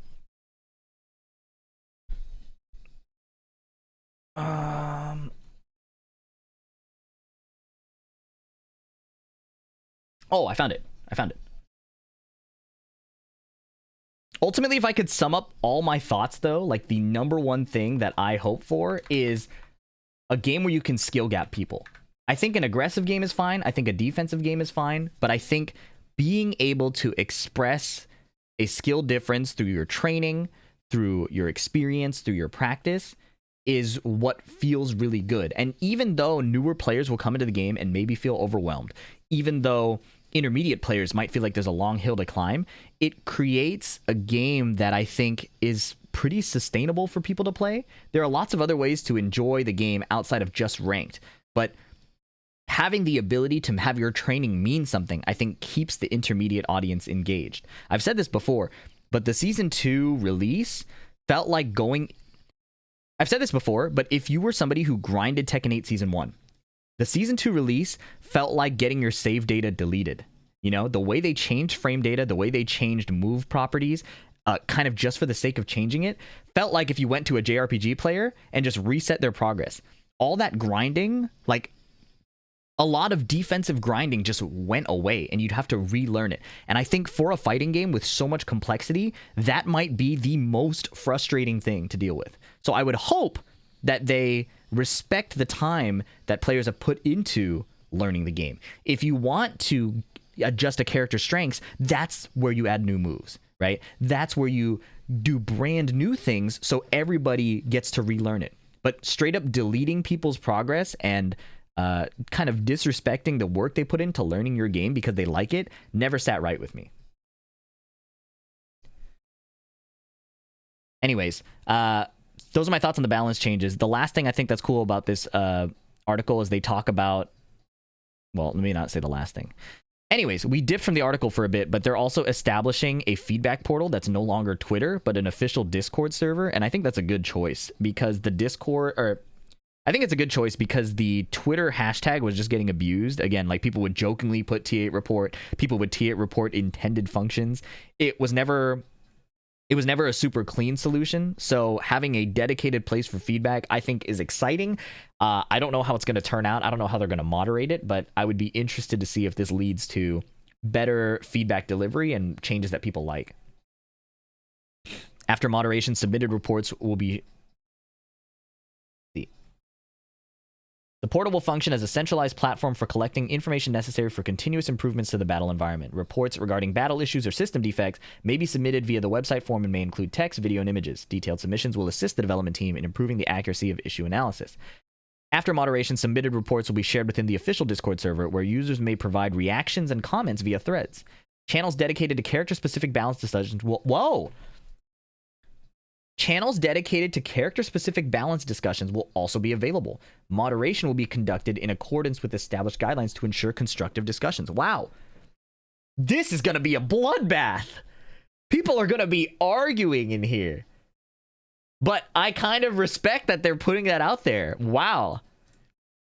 Oh, I found it. Ultimately, if I could sum up all my thoughts, though, like the number one thing that I hope for is a game where you can skill gap people. I think an aggressive game is fine. I think a defensive game is fine. But I think being able to express a skill difference through your training, through your experience, through your practice, is what feels really good. And even though newer players will come into the game and maybe feel overwhelmed, even though intermediate players might feel like there's a long hill to climb, it creates a game that I think is pretty sustainable for people to play. There are lots of other ways to enjoy the game outside of just ranked, but having the ability to have your training mean something, I think, keeps the intermediate audience engaged. I've said this before, but the Season 2 release felt like going... I've said this before, but if you were somebody who grinded Tekken 8 Season 1, the Season 2 release felt like getting your save data deleted. You know, the way they changed frame data, the way they changed move properties, kind of just for the sake of changing it, felt like if you went to a JRPG player and just reset their progress. All that grinding, like a lot of defensive grinding just went away and you'd have to relearn it. And I think for a fighting game with so much complexity, that might be the most frustrating thing to deal with. So I would hope that they respect the time that players have put into learning the game. If you want to adjust a character's strengths, that's where you add new moves, right? That's where you do brand new things so everybody gets to relearn it. But straight up deleting people's progress and kind of disrespecting the work they put into learning your game because they like it never sat right with me. Anyways, those are my thoughts on the balance changes. The last thing I think that's cool about this article is they talk about, well, let me not say the last thing. Anyways, we dipped from the article for a bit, but they're also establishing a feedback portal that's no longer Twitter, but an official Discord server. And I think that's a good choice because the Discord, or I think it's a good choice because the Twitter hashtag was just getting abused. Again, like people would jokingly put T8 report, people would T8 report intended functions. It was never a super clean solution. So having a dedicated place for feedback, I think, is exciting. I don't know how it's going to turn out. I don't know how they're going to moderate it, but I would be interested to see if this leads to better feedback delivery and changes that people like. After moderation, submitted reports will be The portal will function as a centralized platform for collecting information necessary for continuous improvements to the battle environment. Reports regarding battle issues or system defects may be submitted via the website form and may include text, video, and images. Detailed submissions will assist the development team in improving the accuracy of issue analysis. After moderation, submitted reports will be shared within the official Discord server, where users may provide reactions and comments via threads. Channels dedicated to character-specific balance discussions will... Whoa! Channels dedicated to character-specific balance discussions will also be available. Moderation will be conducted in accordance with established guidelines to ensure constructive discussions. Wow. This is going to be a bloodbath. People are going to be arguing in here. But I kind of respect that they're putting that out there. Wow.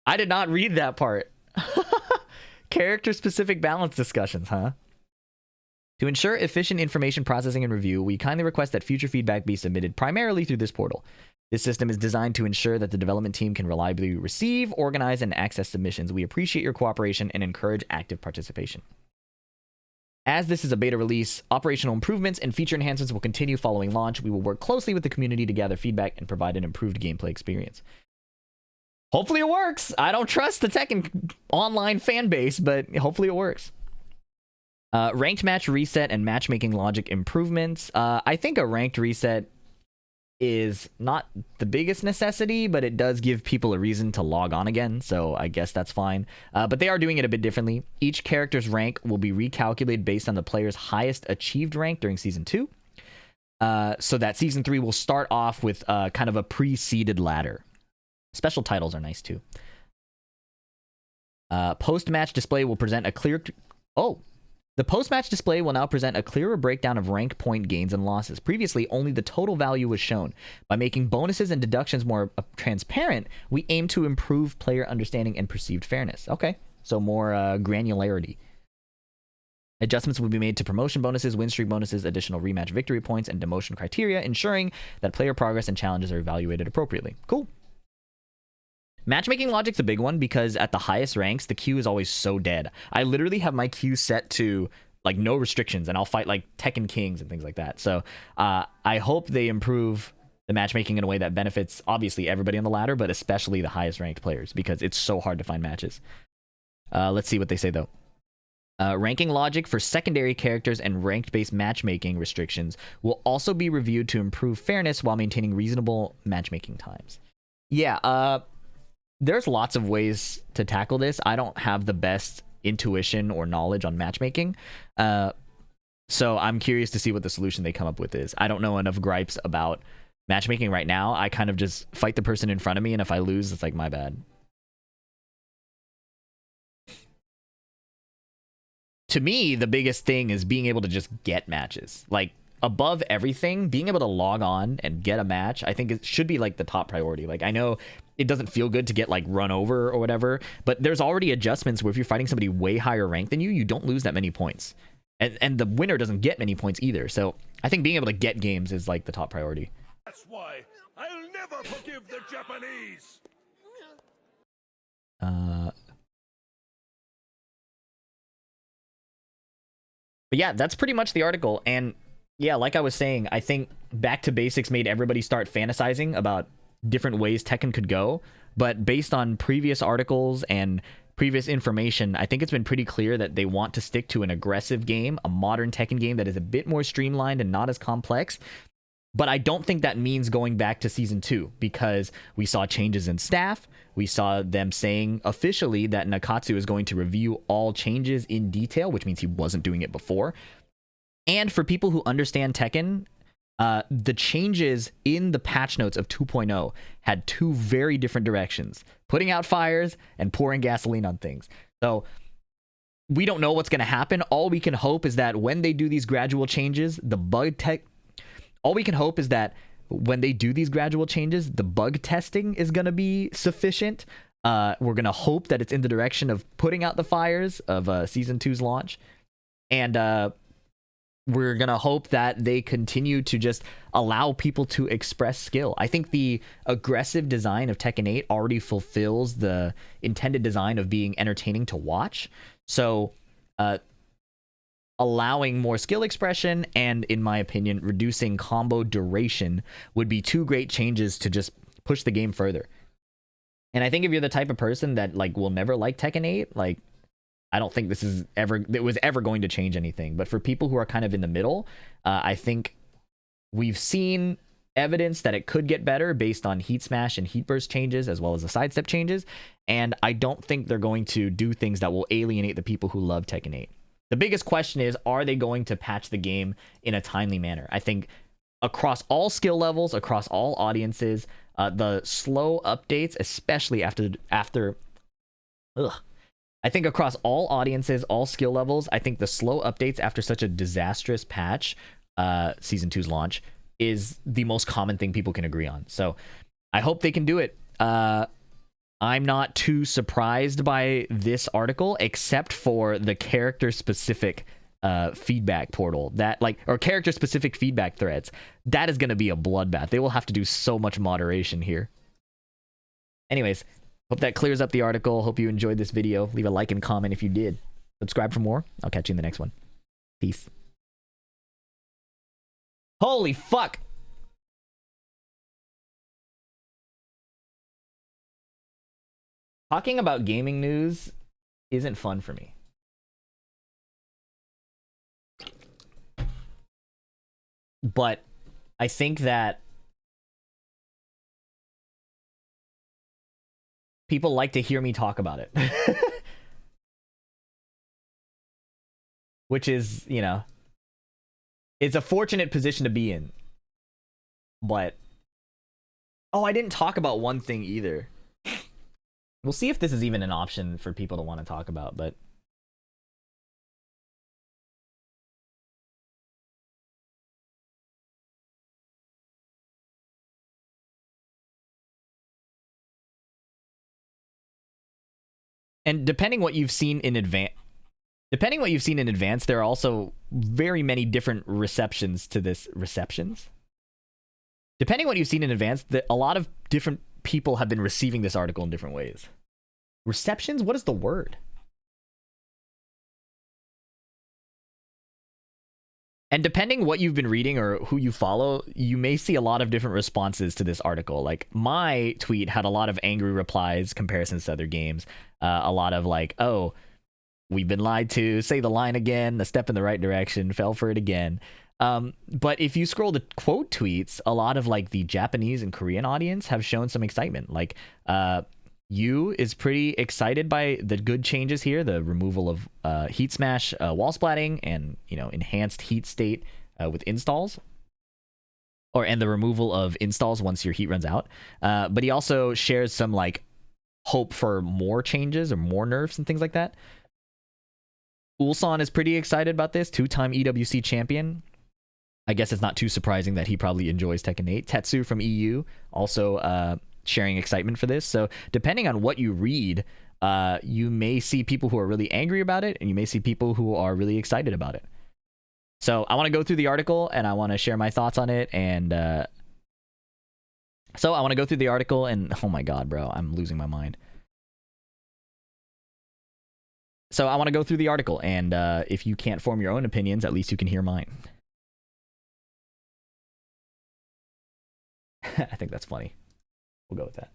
I did not read that part. Character-specific balance discussions, huh? To ensure efficient information processing and review, we kindly request that future feedback be submitted primarily through this portal. This system is designed to ensure that the development team can reliably receive, organize, and access submissions. We appreciate your cooperation and encourage active participation. As this is a beta release, operational improvements and feature enhancements will continue following launch. We will work closely with the community to gather feedback and provide an improved gameplay experience. Hopefully it works. I don't trust the Tekken online fan base, but hopefully it works. Ranked match reset and matchmaking logic improvements. I think a ranked reset is not the biggest necessity, but it does give people a reason to log on again, so I guess that's fine. But they are doing it a bit differently. Each character's rank will be recalculated based on the player's highest achieved rank during Season 2. So that Season 3 will start off with kind of a pre-seeded ladder. Special titles are nice too. Post-match display will present a clear... The post-match display will now present a clearer breakdown of rank point gains and losses. Previously, only the total value was shown. By making bonuses and deductions more transparent, we aim to improve player understanding and perceived fairness. Okay, so more granularity. Adjustments will be made to promotion bonuses, win streak bonuses, additional rematch victory points, and demotion criteria, ensuring that player progress and challenges are evaluated appropriately. Cool. Matchmaking logic's a big one because at the highest ranks, the queue is always so dead. I literally have my queue set to like no restrictions, and I'll fight like Tekken Kings and things like that. So I hope they improve the matchmaking in a way that benefits obviously everybody on the ladder, but especially the highest ranked players because it's so hard to find matches. Let's see what they say though. Ranking logic for secondary characters and ranked-based matchmaking restrictions will also be reviewed to improve fairness while maintaining reasonable matchmaking times. Yeah, there's lots of ways to tackle this. I don't have the best intuition or knowledge on matchmaking. So I'm curious to see what the solution they come up with is. I don't know enough gripes about matchmaking right now. I kind of just fight the person in front of me, and if I lose, it's like my bad. To me, the biggest thing is being able to just get matches. Like, above everything, being able to log on and get a match, I think it should be like the top priority. Like, I know it doesn't feel good to get like run over or whatever, but there's already adjustments where if you're fighting somebody way higher ranked than you, you don't lose that many points. And the winner doesn't get many points either. So I think being able to get games is like the top priority. That's why I'll never forgive the Japanese. But yeah, that's pretty much the article. And yeah, like I was saying, I think Back to Basics made everybody start fantasizing about different ways Tekken could go. But based on previous articles and previous information, I think it's been pretty clear that they want to stick to an aggressive game, a modern Tekken game that is a bit more streamlined and not as complex. But I don't think that means going back to Season 2, because we saw changes in staff. We saw them saying officially that Nakatsu is going to review all changes in detail, which means he wasn't doing it before. And for people who understand Tekken, the changes in the patch notes of 2.0 had two very different directions: putting out fires and pouring gasoline on things. So we don't know what's going to happen. All we can hope is that when they do these gradual changes, the bug testing is going to be sufficient. We're going to hope that it's in the direction of putting out the fires of Season 2's launch. And we're going to hope that they continue to just allow people to express skill. I think the aggressive design of Tekken 8 already fulfills the intended design of being entertaining to watch. So allowing more skill expression and, in my opinion, reducing combo duration would be two great changes to just push the game further. And I think if you're the type of person that like will never like Tekken 8, like I don't think it was ever going to change anything. But for people who are kind of in the middle, I think we've seen evidence that it could get better based on heat smash and heat burst changes as well as the sidestep changes. And I don't think they're going to do things that will alienate the people who love Tekken 8. The biggest question is, are they going to patch the game in a timely manner? I think across all skill levels, across all audiences, the slow updates, especially after I think across all audiences, all skill levels, I think the slow updates after such a disastrous patch, Season 2's launch, is the most common thing people can agree on. So I hope they can do it. I'm not too surprised by this article, except for the character-specific feedback portal, that or character-specific feedback threads. That is going to be a bloodbath. They will have to do so much moderation here. Anyways, hope that clears up the article. Hope you enjoyed this video. Leave a like and comment if you did. Subscribe for more. I'll catch you in the next one. Peace. Holy fuck! Talking about gaming news isn't fun for me. But I think that people like to hear me talk about it. Which is, you know, it's a fortunate position to be in. But oh, I didn't talk about one thing either. We'll see if this is even an option for people to want to talk about, but and depending what you've seen in advance, there are also very many different receptions to this. Depending what you've seen in advance, a lot of different people have been receiving this article in different ways. Receptions? What is the word? And depending what you've been reading or who you follow, you may see a lot of different responses to this article. Like, my tweet had a lot of angry replies, comparisons to other games. A lot of like, oh, we've been lied to, say the line again, a step in the right direction, fell for it again. But if you scroll the quote tweets, a lot of like the Japanese and Korean audience have shown some excitement. Like, Yu is pretty excited by the good changes here, the removal of heat smash, wall splatting, and, you know, enhanced heat state with installs, and the removal of installs once your heat runs out. But he also shares some like hope for more changes or more nerfs and things like that. Ulsan is pretty excited about this, 2-time EWC champion. I guess it's not too surprising that he probably enjoys Tekken 8. Tetsu from EU also sharing excitement for this. So depending on what you read, you may see people who are really angry about it, and you may see people who are really excited about it. So I want to go through the article, and I want to share my thoughts on it. And so I want to go through the article, and oh my god, bro, I'm losing my mind. So I want to go through the article, and if you can't form your own opinions, at least you can hear mine. I think that's funny. We'll go with that.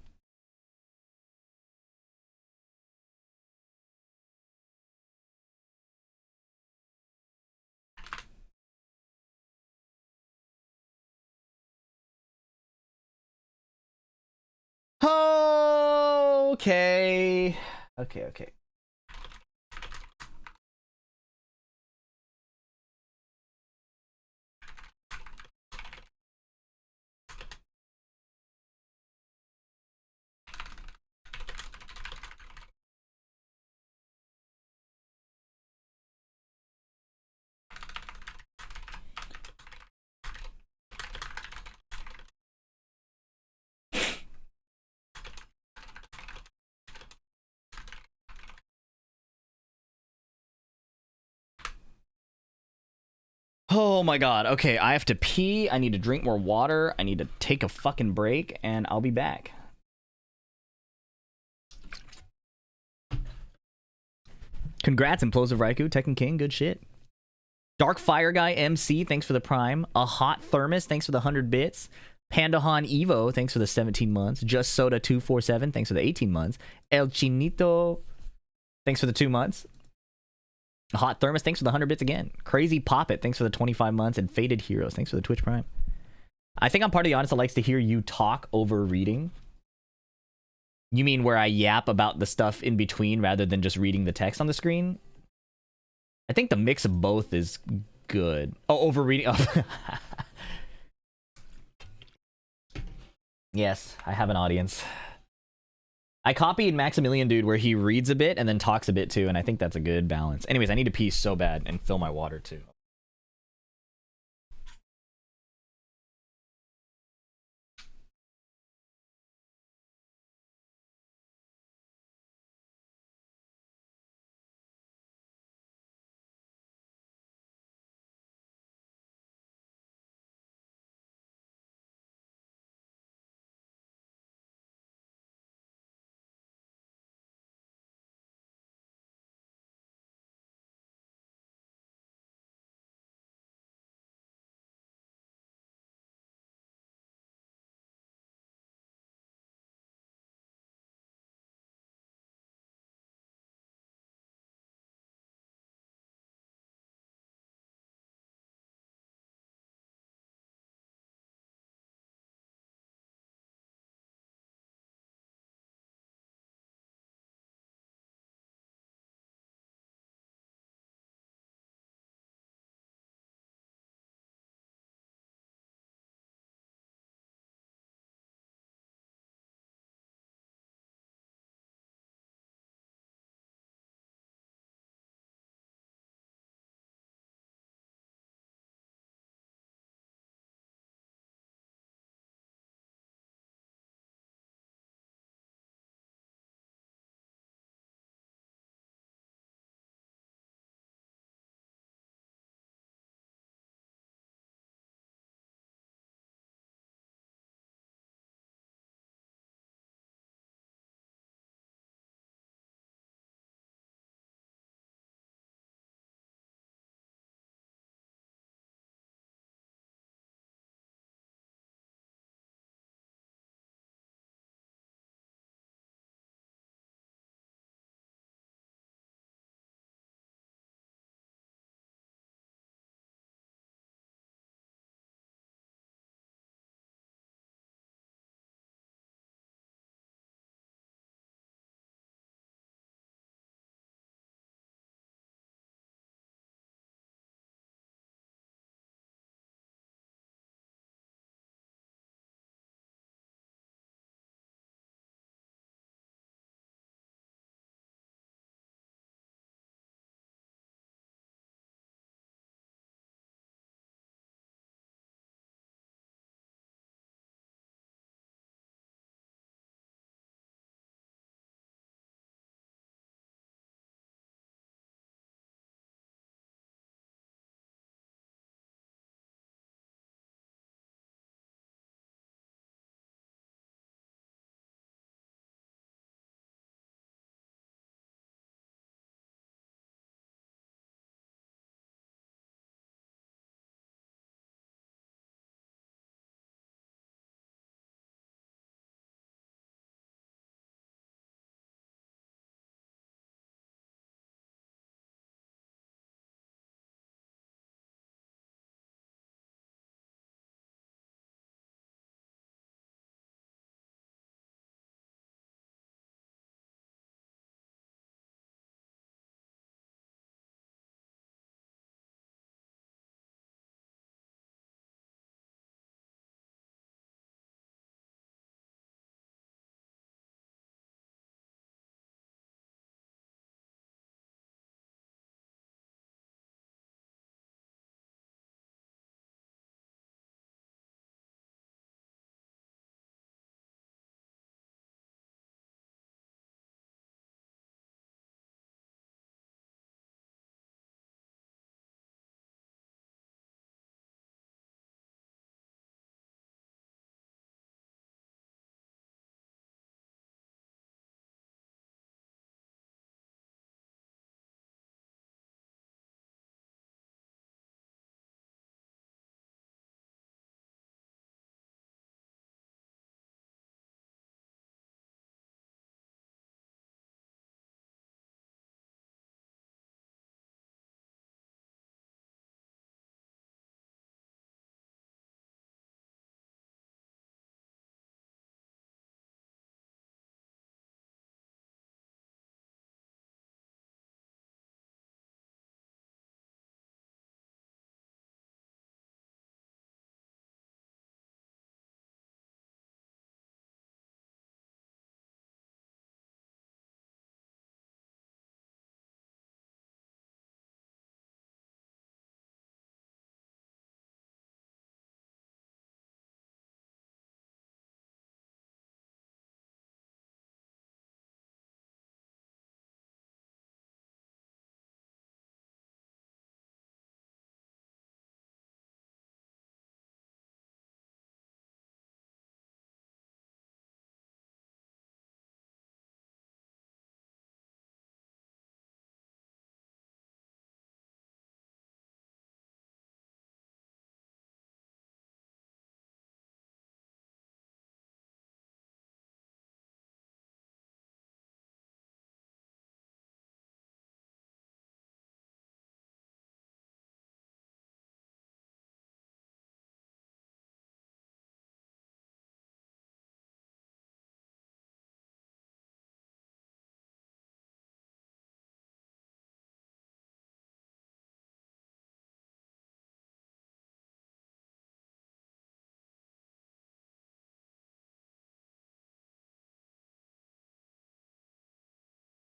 Okay. Okay. Oh my god. Okay, I have to pee. I need to drink more water. I need to take a fucking break, and I'll be back. Congrats, Implosive Raikou, Tekken King, good shit. Dark Fire Guy MC, thanks for the prime. A Hot Thermos, thanks for the 100 bits. Pandahan Evo, thanks for the 17 months. Just Soda 247, thanks for the 18 months. El Chinito, thanks for the 2 months. Hot Thermos, thanks for the 100 bits again. Crazy Poppet, thanks for the 25 months. And Faded Heroes, thanks for the Twitch Prime. I think I'm part of the audience that likes to hear you talk over reading. You mean where I yap about the stuff in between rather than just reading the text on the screen? I think the mix of both is good. Oh, over reading. Oh. Yes, I have an audience. I copied Maximilian Dude where he reads a bit and then talks a bit too, and I think that's a good balance. Anyways, I need to pee so bad and fill my water too.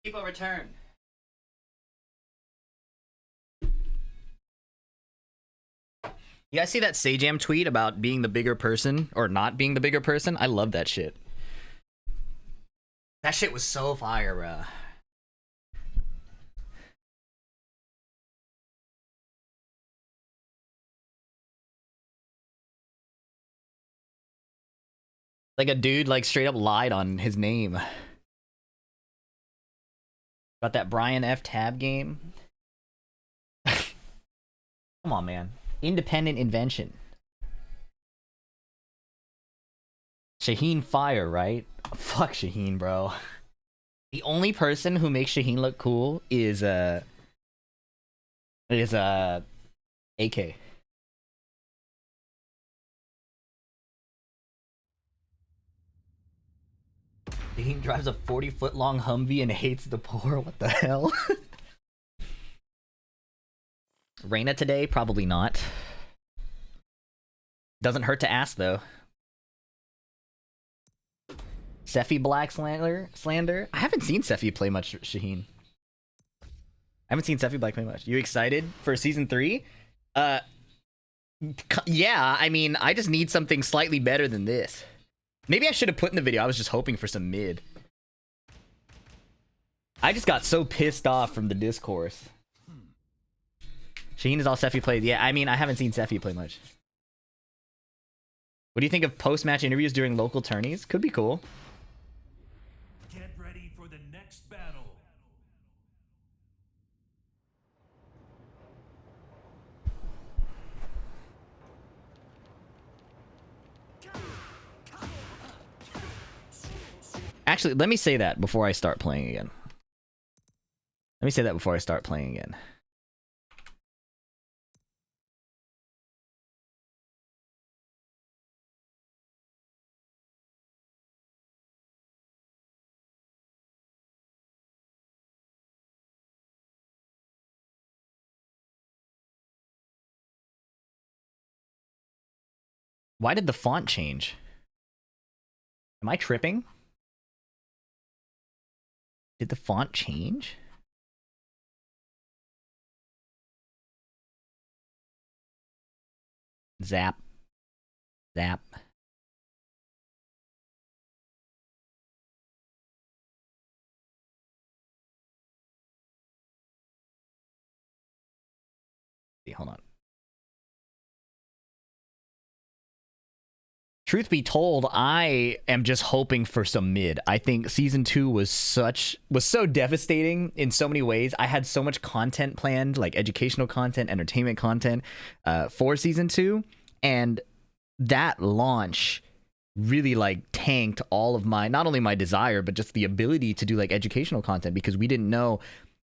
People return. You guys see that Sajam tweet about being the bigger person or not being the bigger person? I love that shit. That shit was so fire, bruh. Like a dude like straight up lied on his name. About that Brian F. Tab game. Come on, man. Independent invention. Shaheen fire, right? Fuck Shaheen, bro. The only person who makes Shaheen look cool is AK. Shaheen drives a 40-foot long Humvee and hates the poor. What the hell? Reyna today? Probably not. Doesn't hurt to ask, though. Sephi Black slander? I haven't seen Sephi play much, Shaheen. I haven't seen Sephi Black play much. You excited for Season 3? Yeah, I mean, I just need something slightly better than this. Maybe I should have put in the video. I was just hoping for some mid. I just got so pissed off from the discourse. Shaheen is all Sephi plays. Yeah, I mean, I haven't seen Sephi play much. What do you think of post-match interviews during local tourneys? Could be cool. Get ready for the next battle. Actually, let me say that before I start playing again. Let me say that before I start playing again. Why did the font change? Am I tripping? Did the font change? Zap. Zap. Hold on. Truth be told, I am just hoping for some mid. I think season 2 was so devastating in so many ways. I had so much content planned, like educational content, entertainment content, for season 2, and that launch really like tanked all of my, not only my desire, but just the ability to do like educational content, because we didn't know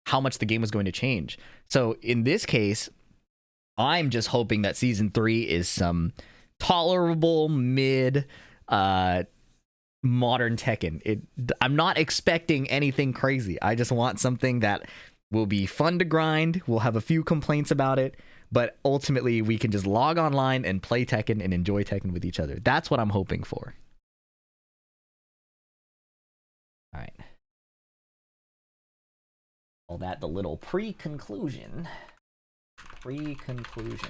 how much the game was going to change. So in this case, I'm just hoping that season 3 is some tolerable mid modern Tekken. I'm not expecting anything crazy. I just want something that will be fun to grind. We'll have a few complaints about it, but ultimately we can just log online and play Tekken and enjoy Tekken with each other. That's what I'm hoping for. All right. All that the little pre-conclusion. Pre-conclusion.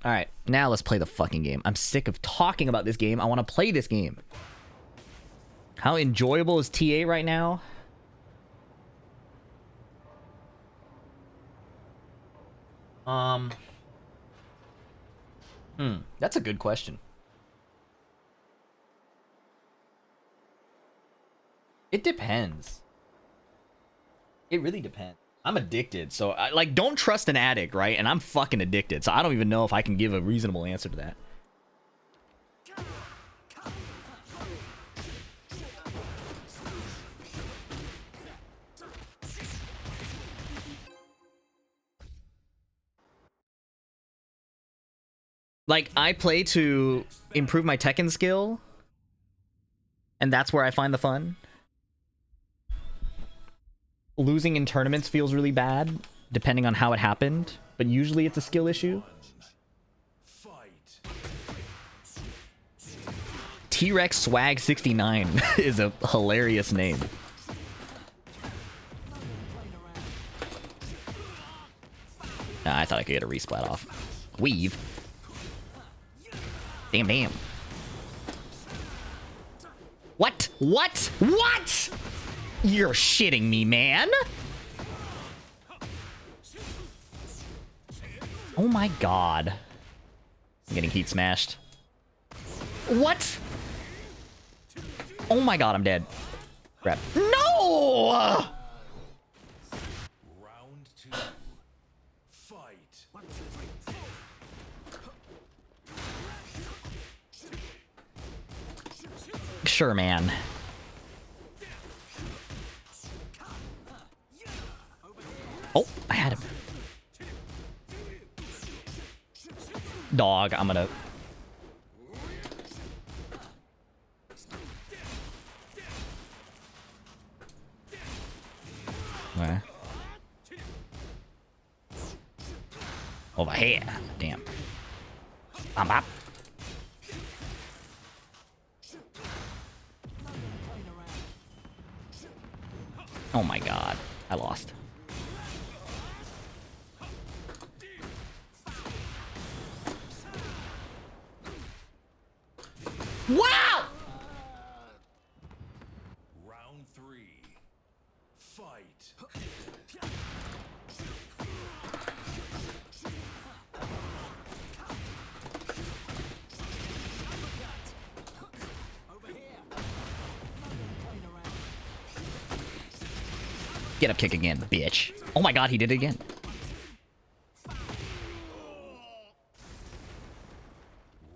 All right, now let's play the fucking game. I'm sick of talking about this game. I want to play this game. How enjoyable is TA right now? That's a good question. It depends. It really depends. I'm addicted, so like, don't trust an addict, right? And I'm fucking addicted, so I don't even know if I can give a reasonable answer to that. Like, I play to improve my Tekken skill, and that's where I find the fun. Losing in tournaments feels really bad, depending on how it happened. but usually it's a skill issue. T-Rex Swag 69 is a hilarious name. I thought I could get a resplat off. Weave. Damn. What? What? What? You're shitting me, man. Oh my god. I'm getting heat smashed. What? Oh my god, I'm dead. Crap. No! Round 2. Fight. Sure, man. Oh, I had him. Dog, I'm gonna... Where? Over here. Damn. Bop. Oh my god. I lost. Wow! Round 3. Fight. Get up kick again, bitch. Oh my god, he did it again.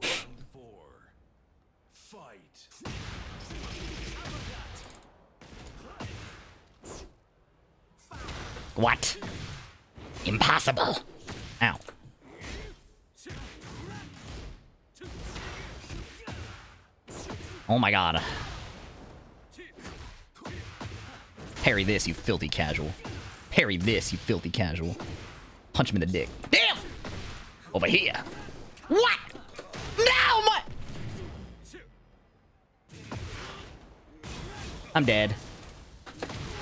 Round 4. Fight. What? Impossible. Ow. Oh my god. Parry this, you filthy casual. Parry this, you filthy casual. Punch him in the dick. Damn! Over here. What? No, my... I'm dead.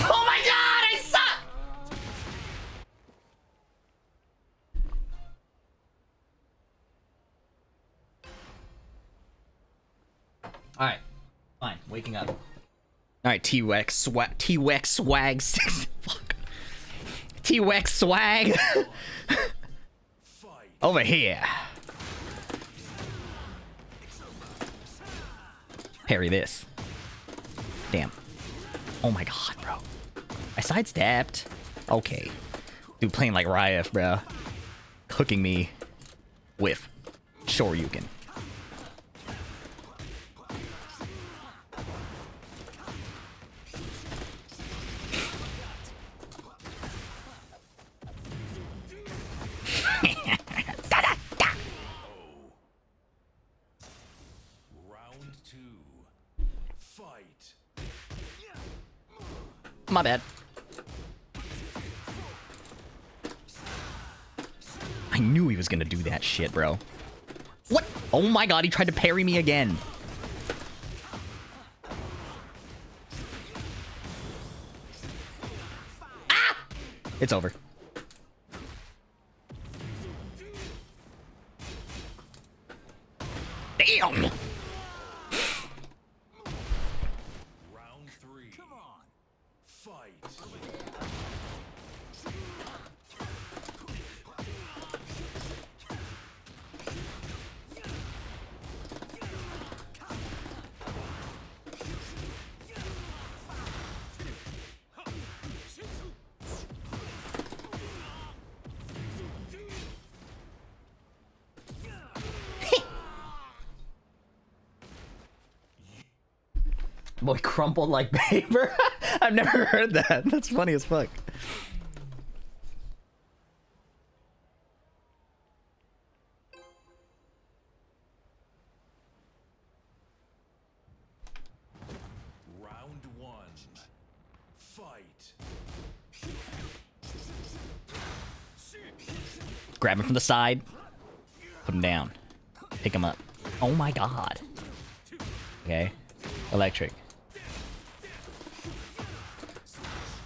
Oh my god, I suck! Alright. Fine, waking up. Alright, T-Wex swag. T-Wex swag. Fuck. T-Wex swag. Over here. Parry this. Damn. Oh my god, bro. I sidestepped. Okay. Dude playing like Ryef, bro. Cooking me with Shoryuken. Round 2. Fight. My bad. I knew he was gonna do that shit, bro. What? Oh my god, he tried to parry me again. Ah! It's over. Damn! Round 3. Come on. Fight. Boy crumpled like paper. I've never heard that. That's funny as fuck. Round 1. Fight. Grab him from the side. Put him down. Pick him up. Oh my god. Okay. Electric.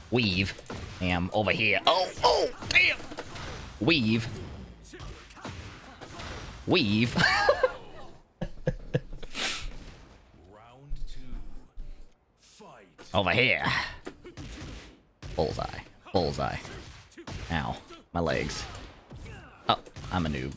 Weave. Damn, over here. Oh, damn. Weave. Weave. Round 2. Fight. Over here. Bullseye. Bullseye. Ow. My legs. Oh, I'm a noob.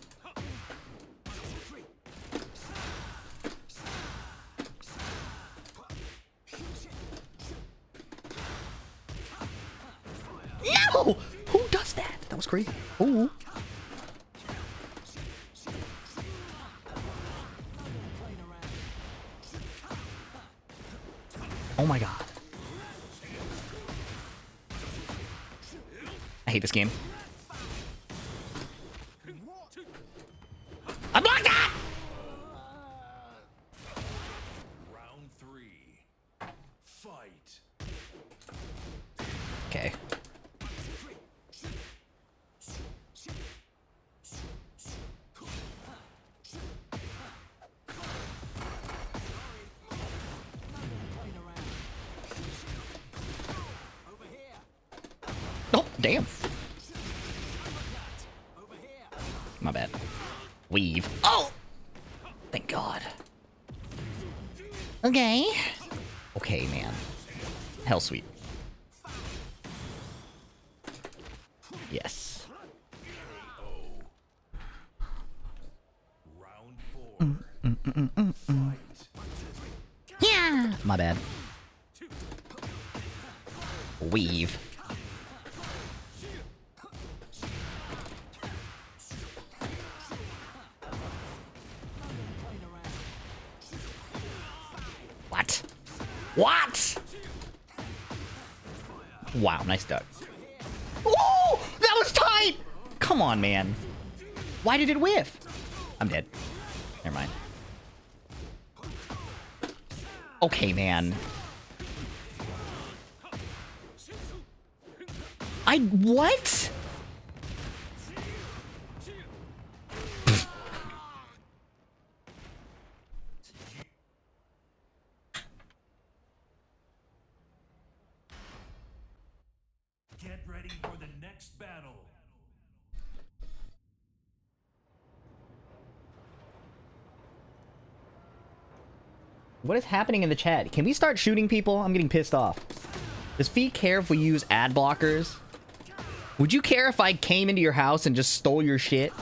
No! Who does that? That was crazy. Ooh. Oh my god. I hate this game. I blocked that! Round 3. Fight. Okay. Oh, damn. My bad. Weave. Oh! Thank God. Okay. Okay, man. Hell sweet. Yes. Round 4. Fight. Yeah! My bad. Weave. What? What? Wow, nice duck. Oh, that was tight! Come on, man. Why did it whiff? I'm dead. Never mind. Okay, man. What? Get ready for the next battle. What is happening in the chat? Can we start shooting people? I'm getting pissed off. Does Fee care if we use ad blockers? Would you care if I came into your house and just stole your shit?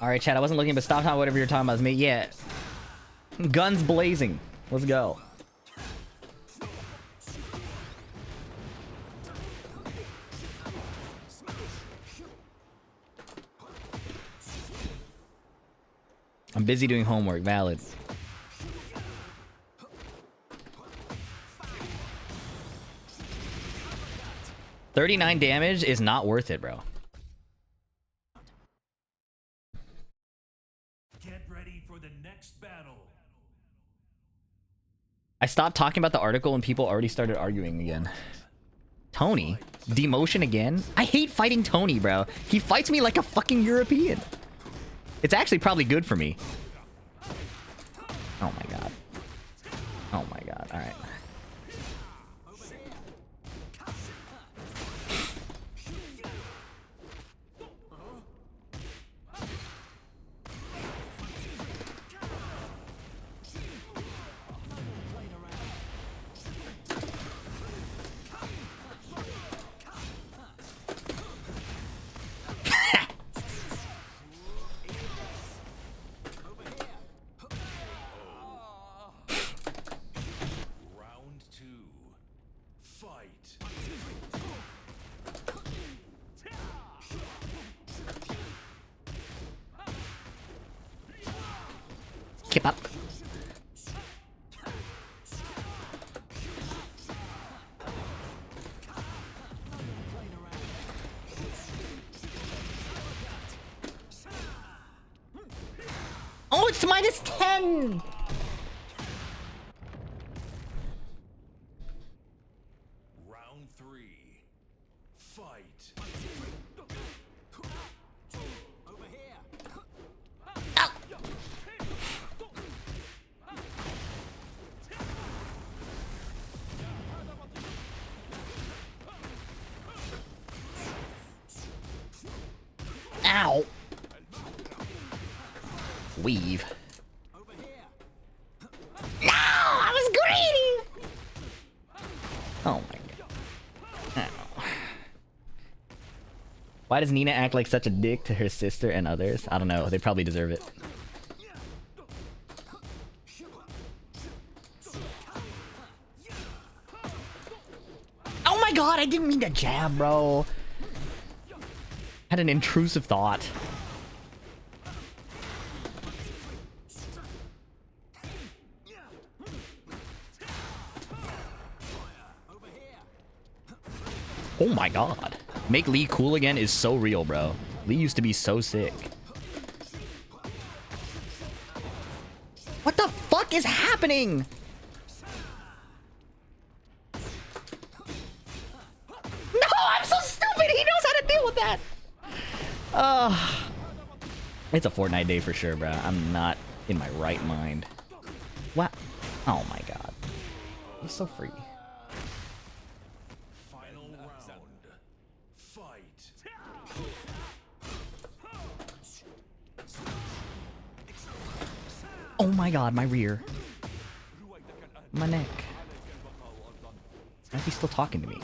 Alright, chat, I wasn't looking, but stop talking whatever you're talking about. It's me. Yeah. Guns blazing. Let's go. I'm busy doing homework. Valid. $39 damage is not worth it, bro. Get ready for the next battle. I stopped talking about the article and people already started arguing again. Tony? Demotion again? I hate fighting Tony, bro. He fights me like a fucking European. It's actually probably good for me. Oh my god. Oh my god. Alright. Chip up. Oh, it's minus 10! Round 3. Fight. Ow! Weave. No! I was greedy! Oh my god. Ow. Why does Nina act like such a dick to her sister and others? I don't know. They probably deserve it. Oh my god, I didn't mean to jab, bro. Had an intrusive thought. Oh my god. Make Lee cool again is so real, bro. Lee used to be so sick. What the fuck is happening? No, I'm so stupid. He knows how to deal with that. It's a Fortnite day for sure, bro. I'm not in my right mind. What? Oh my god. He's so free. Final round. Fight. Oh my god, my rear. My neck. Why is he still talking to me?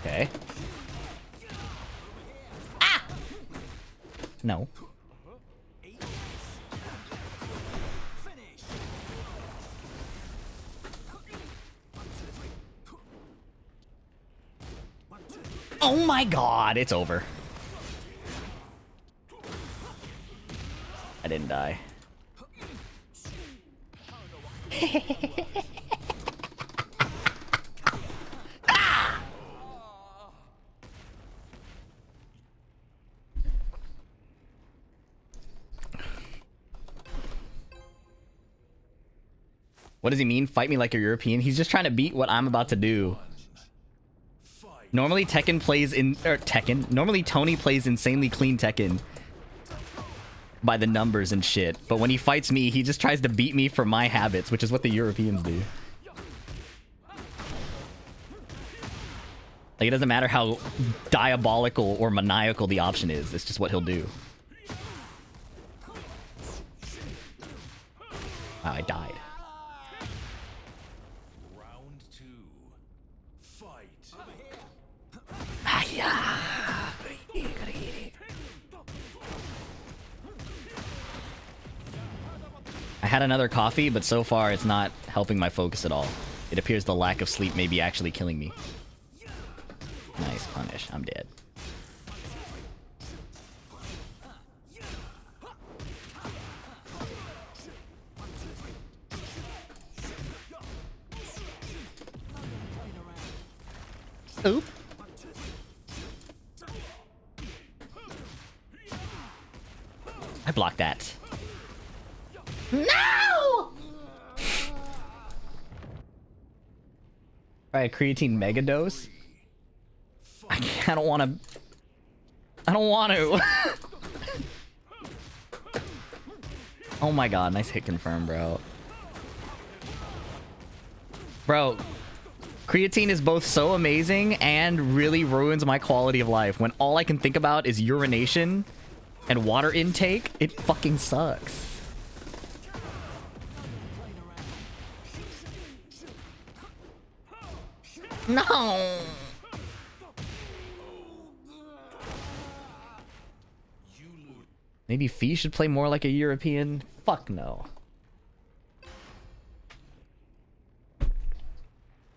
Okay. Ah! No. Oh my god, it's over. I didn't die. Ah! What does he mean? Fight me like a European? He's just trying to beat what I'm about to do. Normally Tekken plays in normally Tony plays insanely clean Tekken by the numbers and shit, but when he fights me, he just tries to beat me for my habits, which is what the Europeans do. Like, it doesn't matter how diabolical or maniacal the option is, it's just what he'll do. Wow, I died. Round 2. Fight. I had another coffee, but so far it's not helping my focus at all. It appears the lack of sleep may be actually killing me. Nice punish. I'm dead. Oop. I blocked that. No! Alright, creatine mega dose. I don't want to. I don't want to. Oh my god, nice hit confirm, bro. Bro, creatine is both so amazing and really ruins my quality of life. When all I can think about is urination and water intake, it fucking sucks. No. Maybe Fee should play more like a European? Fuck no.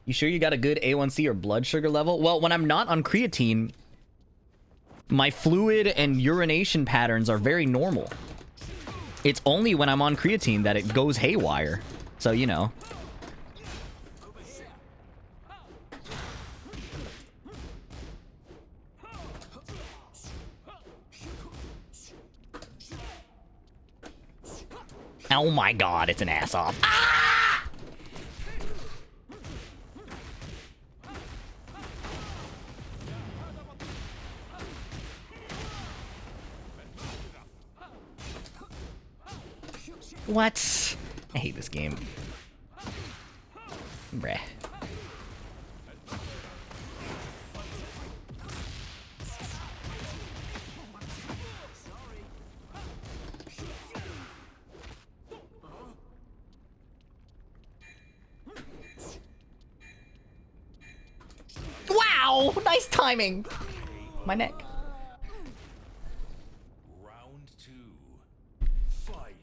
You sure you got a good A1C or blood sugar level? Well, when I'm not on creatine, my fluid and urination patterns are very normal. It's only when I'm on creatine that it goes haywire. So, you know. Oh my god, it's an ass off. Ah! What? I hate this game. Bruh. Wow! Nice timing! My neck. Round 2. Fight.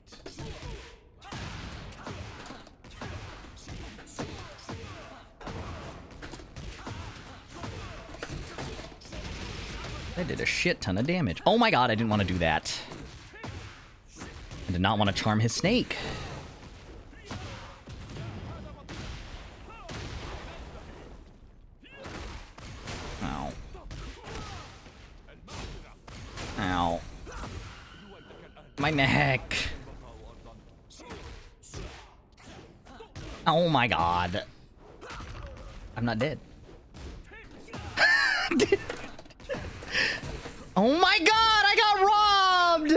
That did a shit ton of damage. Oh my god, I didn't want to do that. I did not want to charm his snake. Ow. Ow. My neck. Oh my god. I'm not dead. Oh my god, I got robbed!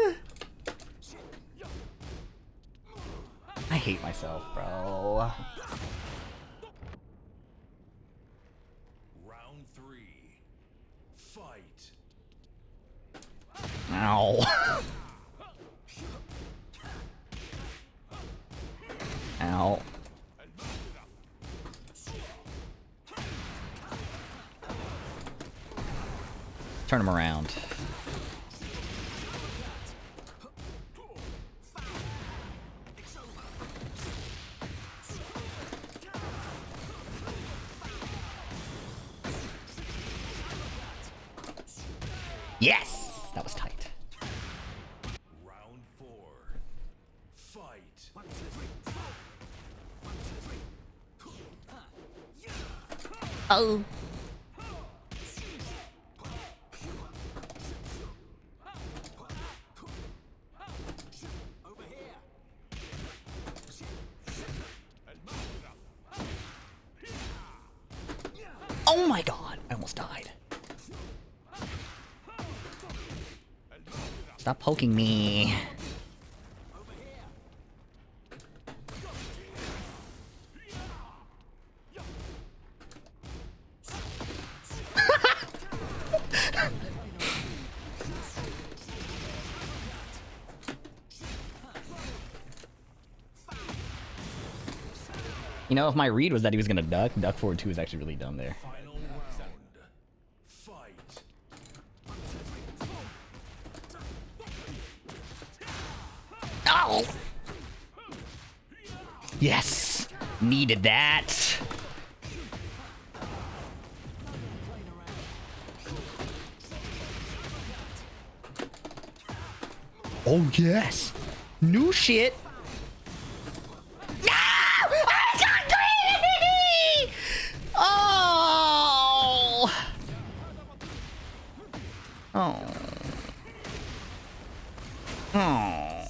I hate myself, bro. Round 3. Fight. Ow. Ow. Turn him around. Yes! That was tight. Round 4. Fight. Oh. Oh my god, I almost died. Stop poking me. You know, if my read was that he was gonna duck forward 2 is actually really dumb there. Final round. Fight. Ow! Yes! Needed that! Oh yes! New shit! No! I got greedy! Oh! Oh. Oh.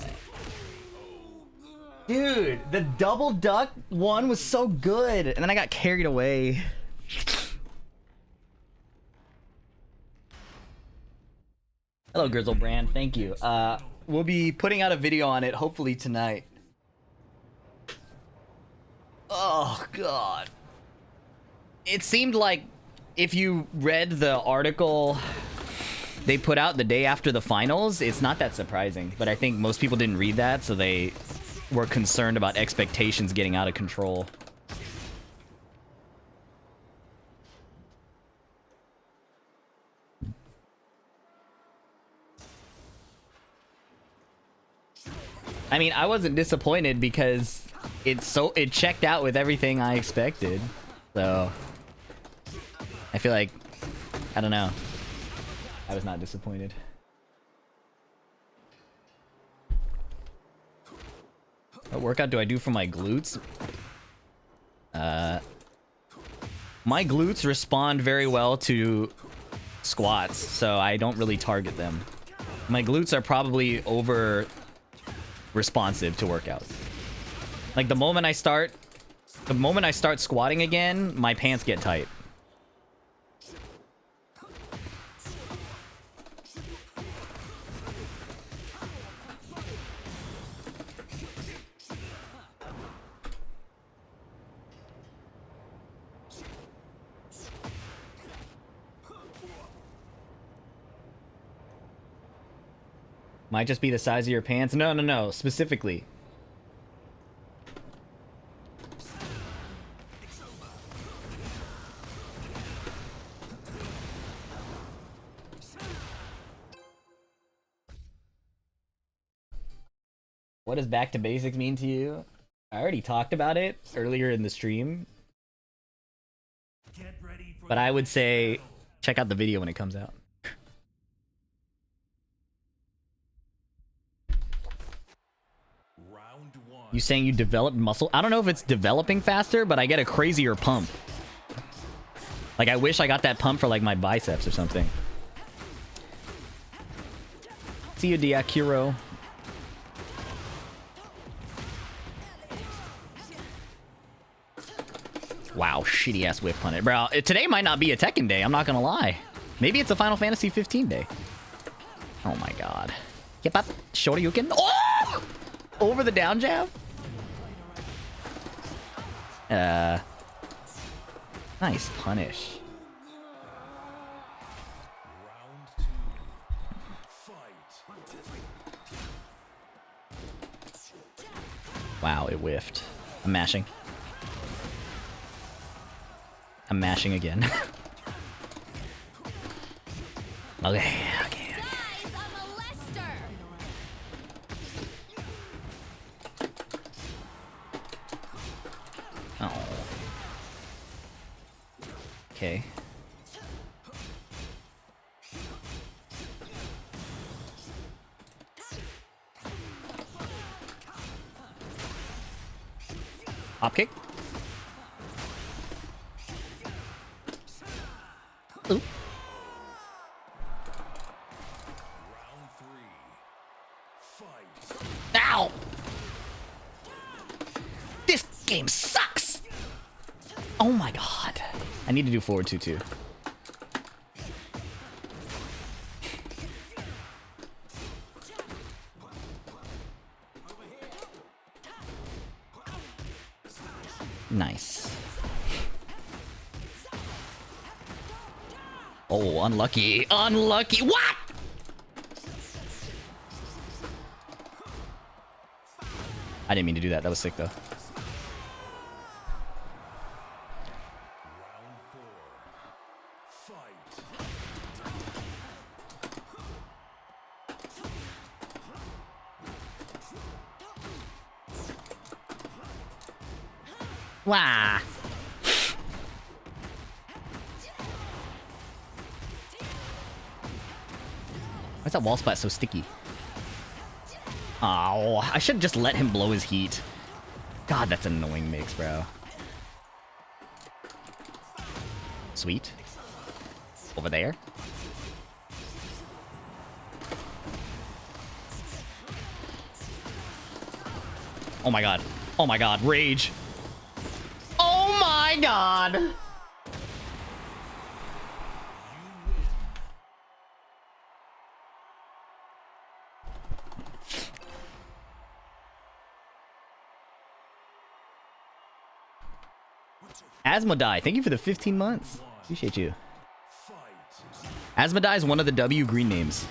Dude, the double duck one was so good, and then I got carried away. Hello, Grizzle Brand. Thank you. We'll be putting out a video on it hopefully tonight. Oh, God. It seemed like if you read the article they put out the day after the finals, it's not that surprising. But I think most people didn't read that, so they were concerned about expectations getting out of control. I mean, I wasn't disappointed because it checked out with everything I expected. So I feel like, I don't know. I was not disappointed. What workout do I do for my glutes? My glutes respond very well to squats, so I don't really target them. My glutes are probably over responsive to workouts. Like the moment I start squatting again, my pants get tight. Might just be the size of your pants. No. Specifically. What does back to basics mean to you? I already talked about it earlier in the stream. But I would say check out the video when it comes out. You saying you developed muscle? I don't know if it's developing faster, but I get a crazier pump. Like, I wish I got that pump for, like, my biceps or something. See you, Diakiro. Wow, shitty-ass whip on it. Bro, today might not be a Tekken day, I'm not gonna lie. Maybe it's a Final Fantasy 15 day. Oh my god. Get up, Shoryuken. Oh! Over the down jab? Nice punish. Wow, it whiffed. I'm mashing. I'm mashing again. Okay. Guys, I'm a Lester. Oh. Okay. Hop kick. Ooh. Ow! This game sucks! Oh my god. I need to do forward 2-2. Nice. Oh, unlucky. Unlucky. What? I didn't mean to do that. That was sick, though. Wah. Why's that wall splat so sticky? Oh, I should just let him blow his heat. God, that's an annoying mix, bro. Sweet. Over there. Oh my god. Oh my god. Rage. Oh my god. Asmodai, thank you for the 15 months. Appreciate you. Asmodai is one of the W green names.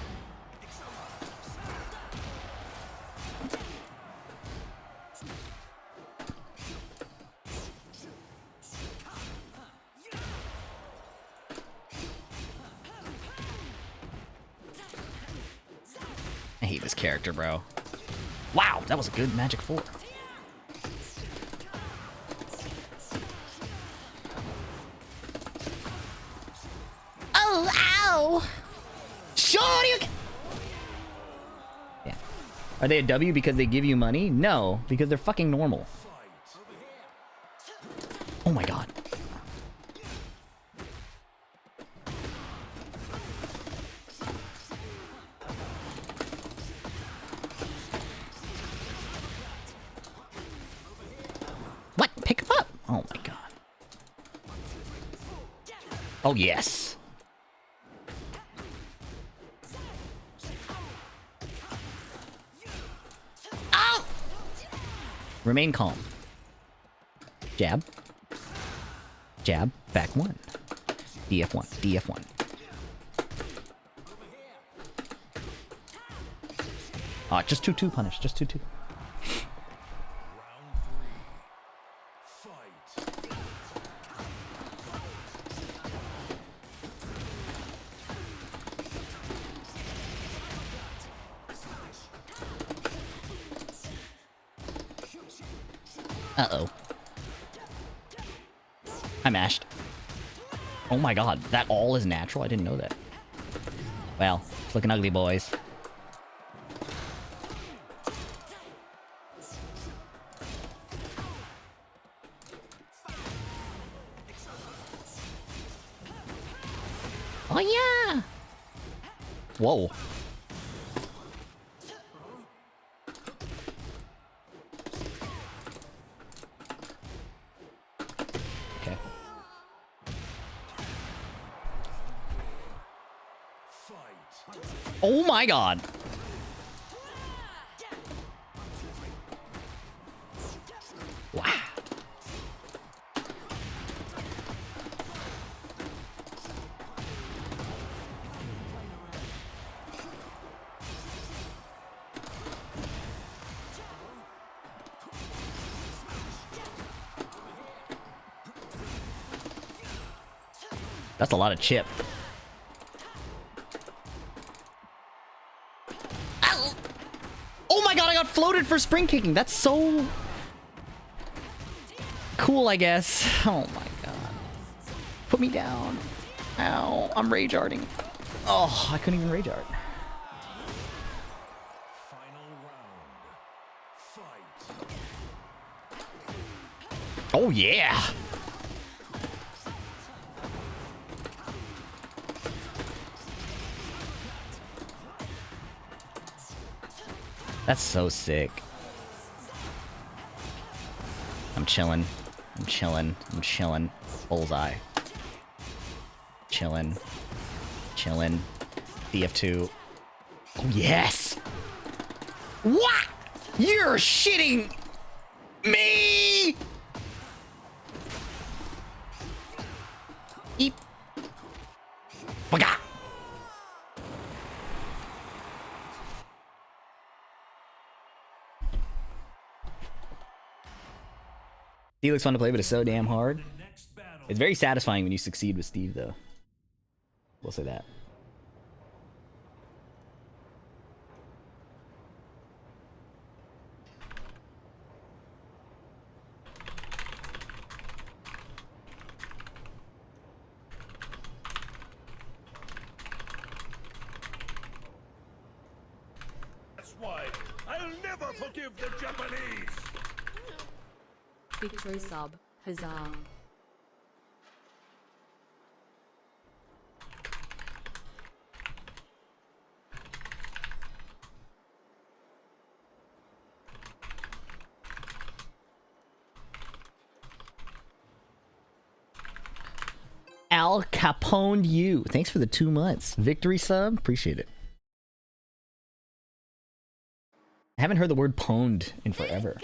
I hate this character, bro. Wow, that was a good Magic 4. Oh, ow! Shoryuken! Yeah. Are they a W because they give you money? No, because they're fucking normal. Oh my god. What? Pick him up! Oh my god. Oh yes. Ow! Remain calm. Jab. Jab. Back one. DF1. DF1. Ah, just 2-2 punish. Just 2-2. Uh-oh. I mashed. Oh my god, that all is natural? I didn't know that. Well, it's looking ugly, boys. Oh yeah! Whoa. Okay. Oh my god. Wow. That's a lot of chip. Ow! Oh my god, I got floated for spring kicking. That's so cool, I guess. Oh my god. Put me down. Ow, I'm rage arting. Oh, I couldn't even rage art. Oh yeah. That's so sick. I'm chilling. I'm chilling. I'm chilling. Bullseye. Chilling. Chilling. DF2. Oh, yes! What? You're shitting me! Eep. Baga! Steve looks fun to play, but it's so damn hard. It's very satisfying when you succeed with Steve, though. We'll say that. That's why I'll never forgive the Japanese. Victory sub. Huzzah. Al Capone you. Thanks for the 2 months. Victory sub. Appreciate it. I haven't heard the word pwned in forever.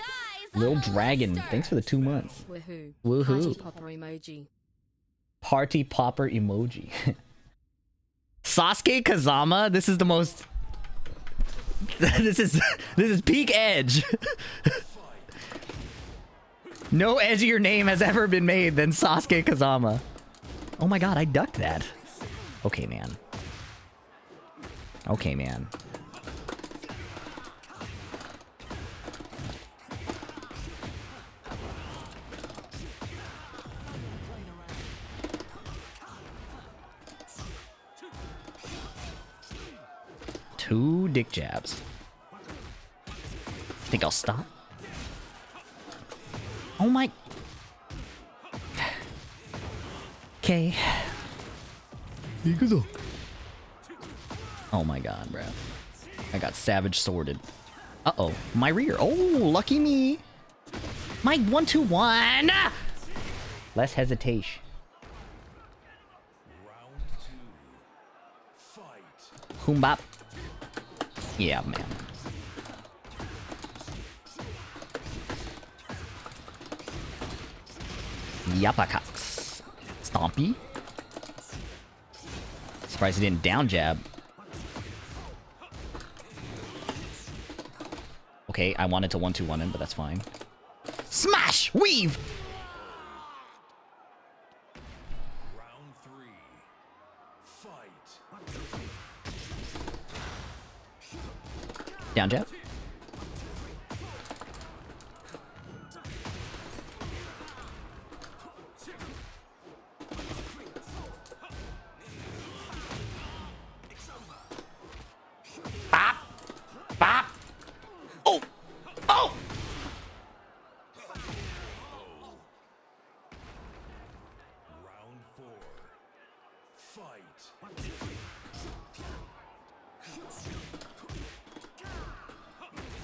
Lil Dragon. Thanks for the 2 months. Woohoo. Woohoo. Party popper emoji. Party popper emoji. Sasuke Kazama. This is the most. this is peak edge. No edgier name has ever been made than Sasuke Kazama. Oh my god, I ducked that. Okay, man. Okay, man. 2 dick jabs. Think I'll stop? Oh my. Okay. Oh my god, bro. I got savage sworded. Uh-oh. My rear. Oh, lucky me. My 1-2-1. Less hesitation. Humbop. Yeah, man. Yappacox. Stompy. Surprised he didn't down jab. Okay, I wanted to 1-2-1 him, but that's fine. Smash! Weave! Round 3. Fight. Down jab. Bop! Bop! Oh! Oh! Round 4. Fight.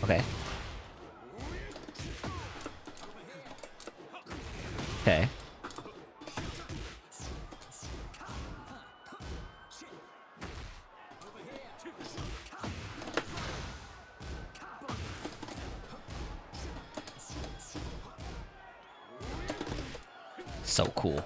Okay. Okay. So cool.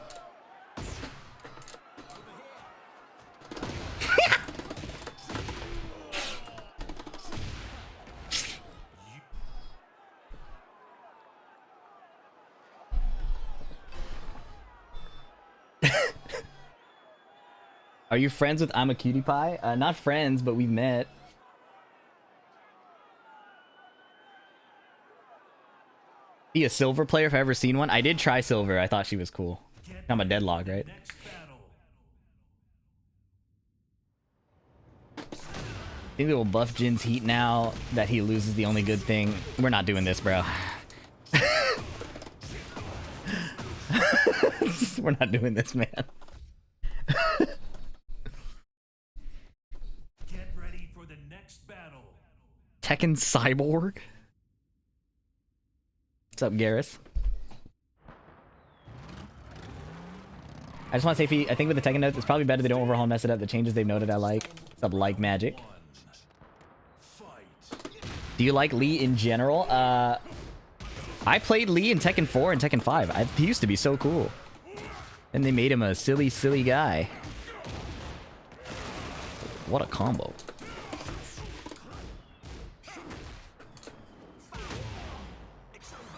Are you friends with I'm a Cutie Pie? Not friends, but we've met. Be a silver player if I've ever seen one. I did try silver. I thought she was cool. I'm a deadlock, right? Next battle. Think they will buff Jin's heat now that he loses the only good thing. We're not doing this, bro. We're not doing this, man. Get ready for the next battle. Tekken Cyborg? What's up, Garrus? I just want to say, I think with the Tekken notes, it's probably better they don't overhaul and mess it up. The changes they've noted I like. What's up, Like Magic? Do you like Lee in general? I played Lee in Tekken 4 and Tekken 5. He used to be so cool. And they made him a silly, silly guy. What a combo.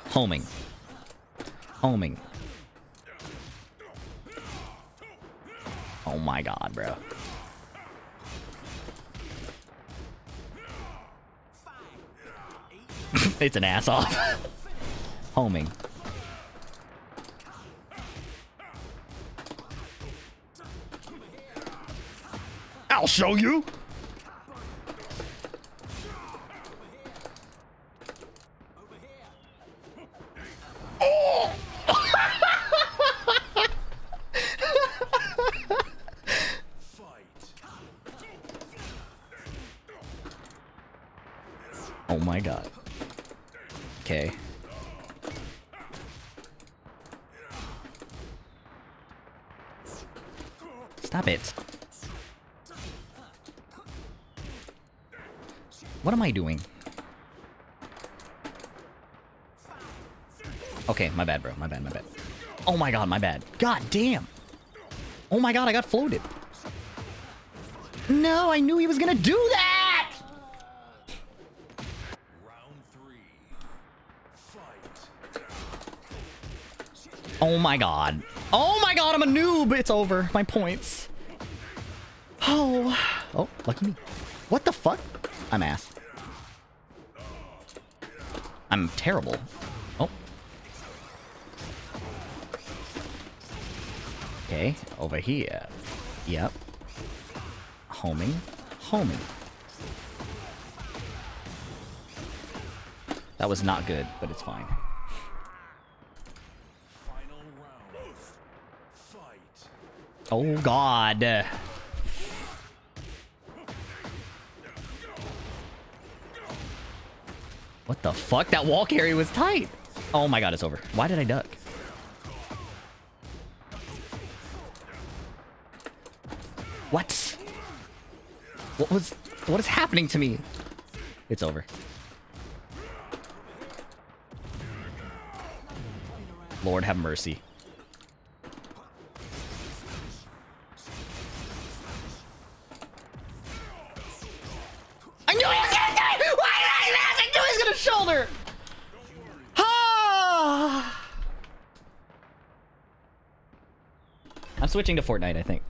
Homing. Homing. Oh my god, bro. It's an ass off. Homing. I'll show you. Oh! Oh my god. Okay. Stop it. What am I doing? Okay, my bad, bro. My bad, my bad. Oh my god, my bad. God damn. Oh my god, I got floated. No, I knew he was gonna do that! Round 3. Fight. Oh my god. Oh my god, I'm a noob. It's over. My points. Oh. Oh, lucky me. What the fuck? I'm ass. I'm terrible. Oh. Okay, over here. Yep. Homing. Homing. That was not good, but it's fine. Final round. Fight. Oh god. What the fuck? That wall carry was tight. Oh my god, it's over. Why did I duck? What? What is happening to me? It's over. Lord have mercy. I knew he was gonna die! Why did I laugh? I knew he was gonna shoulder! Ah! I'm switching to Fortnite, I think.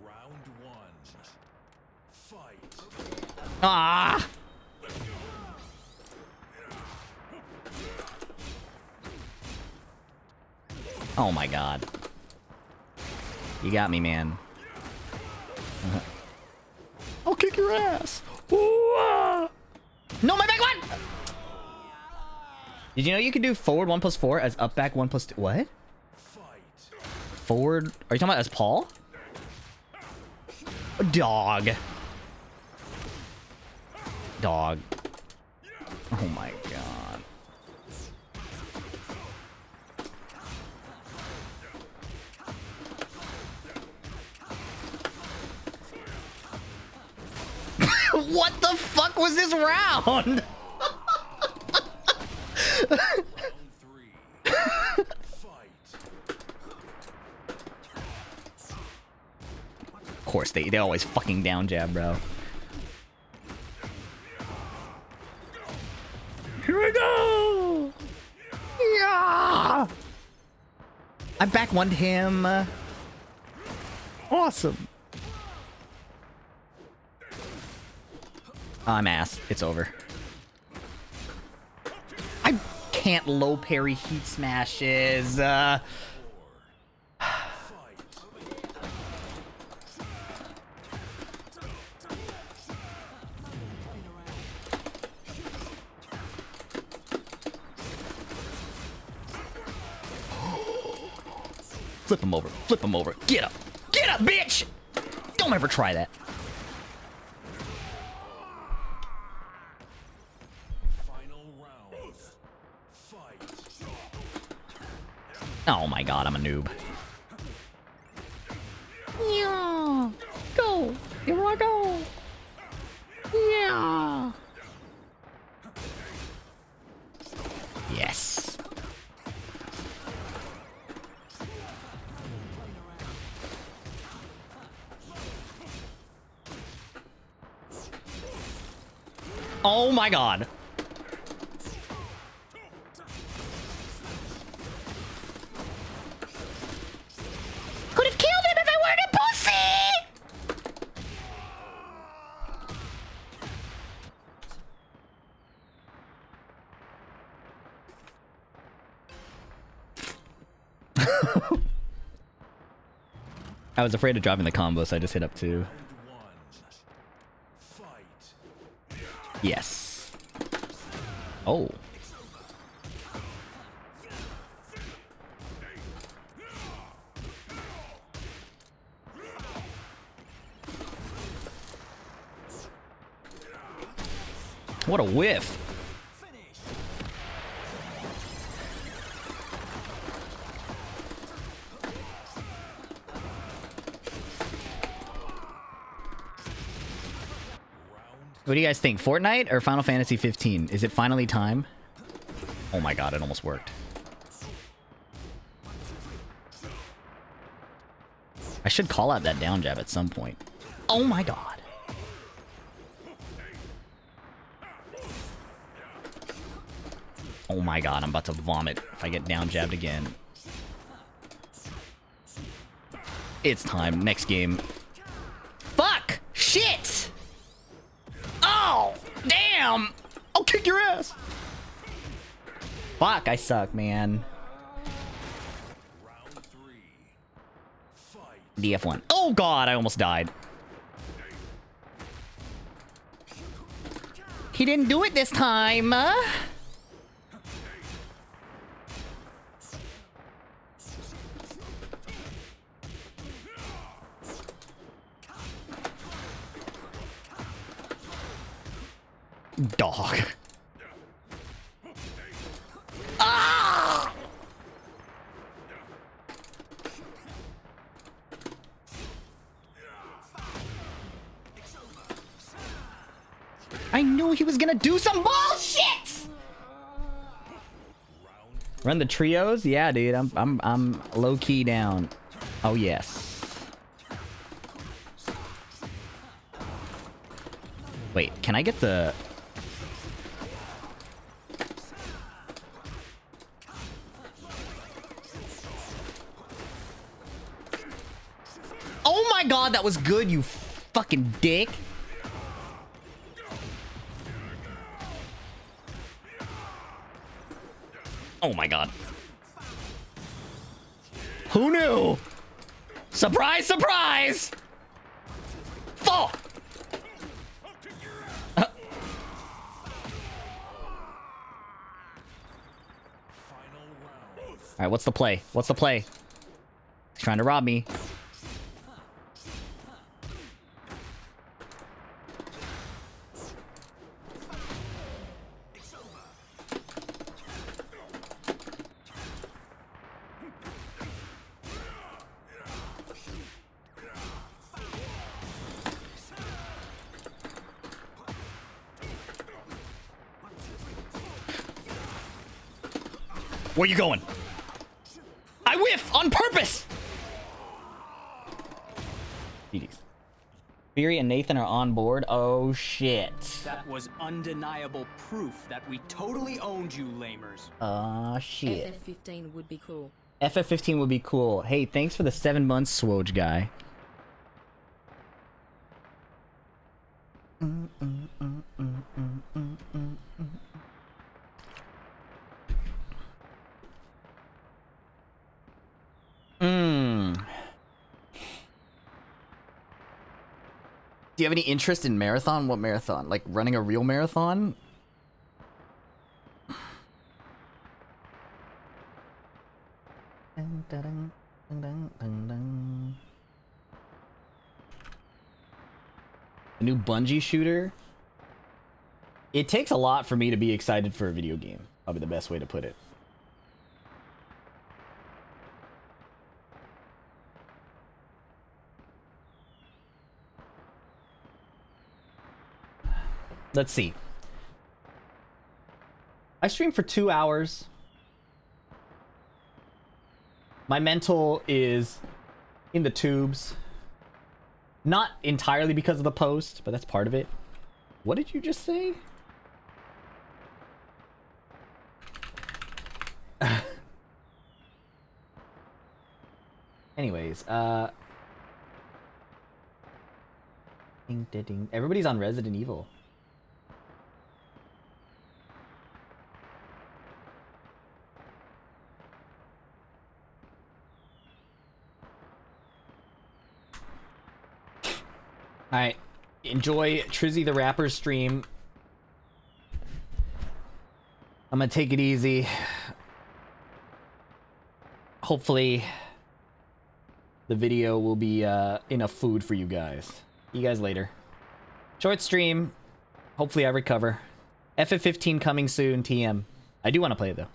Round one. Fight. Ah! Oh my god. You got me, man. I'll kick your ass. Ooh, ah. No, my back one! Did you know you can do forward 1+4 as up back 1+2? What? Forward? Are you talking about as Paul? Dog. Dog. Oh my god. What the fuck was this round? Of course, they always fucking down jab, bro. Here we go! Yeah! I back one him. Awesome. I'm ass. It's over. I can't low parry heat smashes. Flip him over. Flip him over. Get up. Get up, bitch! Don't ever try that. Oh my god, I'm a noob. Yeah. Go. Here I go. Yeah. Yes. Oh my god. Could have killed him if I weren't a pussy! I was afraid of dropping the combo, so I just hit up 2. Yes. Oh. What a whiff. What do you guys think? Fortnite or Final Fantasy 15? Is it finally time? Oh my god, it almost worked. I should call out that down jab at some point. Oh my god. Oh my god, I'm about to vomit if I get down jabbed again. It's time. Next game. Fuck! Shit! Oh! Damn! I'll kick your ass! Fuck, I suck, man. DF1. Oh god, I almost died. He didn't do it this time. Dog. Ah! I knew he was gonna do some bullshit. Run the trios? Yeah, dude. I'm low key down. Oh yes. Wait, can I get the... Oh my god, that was good, you fucking dick. Oh my god. Who knew? Surprise, surprise! Fall! Alright, what's the play? What's the play? He's trying to rob me. Where you going? I whiff on purpose! GG's. Fury and Nathan are on board. Oh shit. That was undeniable proof that we totally owned you, lamers. Shit. FF15 would be cool. FF15 would be cool. Hey, thanks for the 7 months, Swoj guy. Do you have any interest in marathon? What marathon? Like running a real marathon? A new Bungie shooter? It takes a lot for me to be excited for a video game. Probably the best way to put it. Let's see. I streamed for 2 hours. My mental is in the tubes. Not entirely because of the post, but that's part of it. What did you just say? Anyways, ding, ding, ding. Everybody's on Resident Evil. Alright, enjoy Trizzy the Rapper's stream. I'm gonna take it easy. Hopefully, the video will be enough food for you guys. See you guys later. Short stream. Hopefully I recover. FF15 coming soon, TM. I do want to play it though.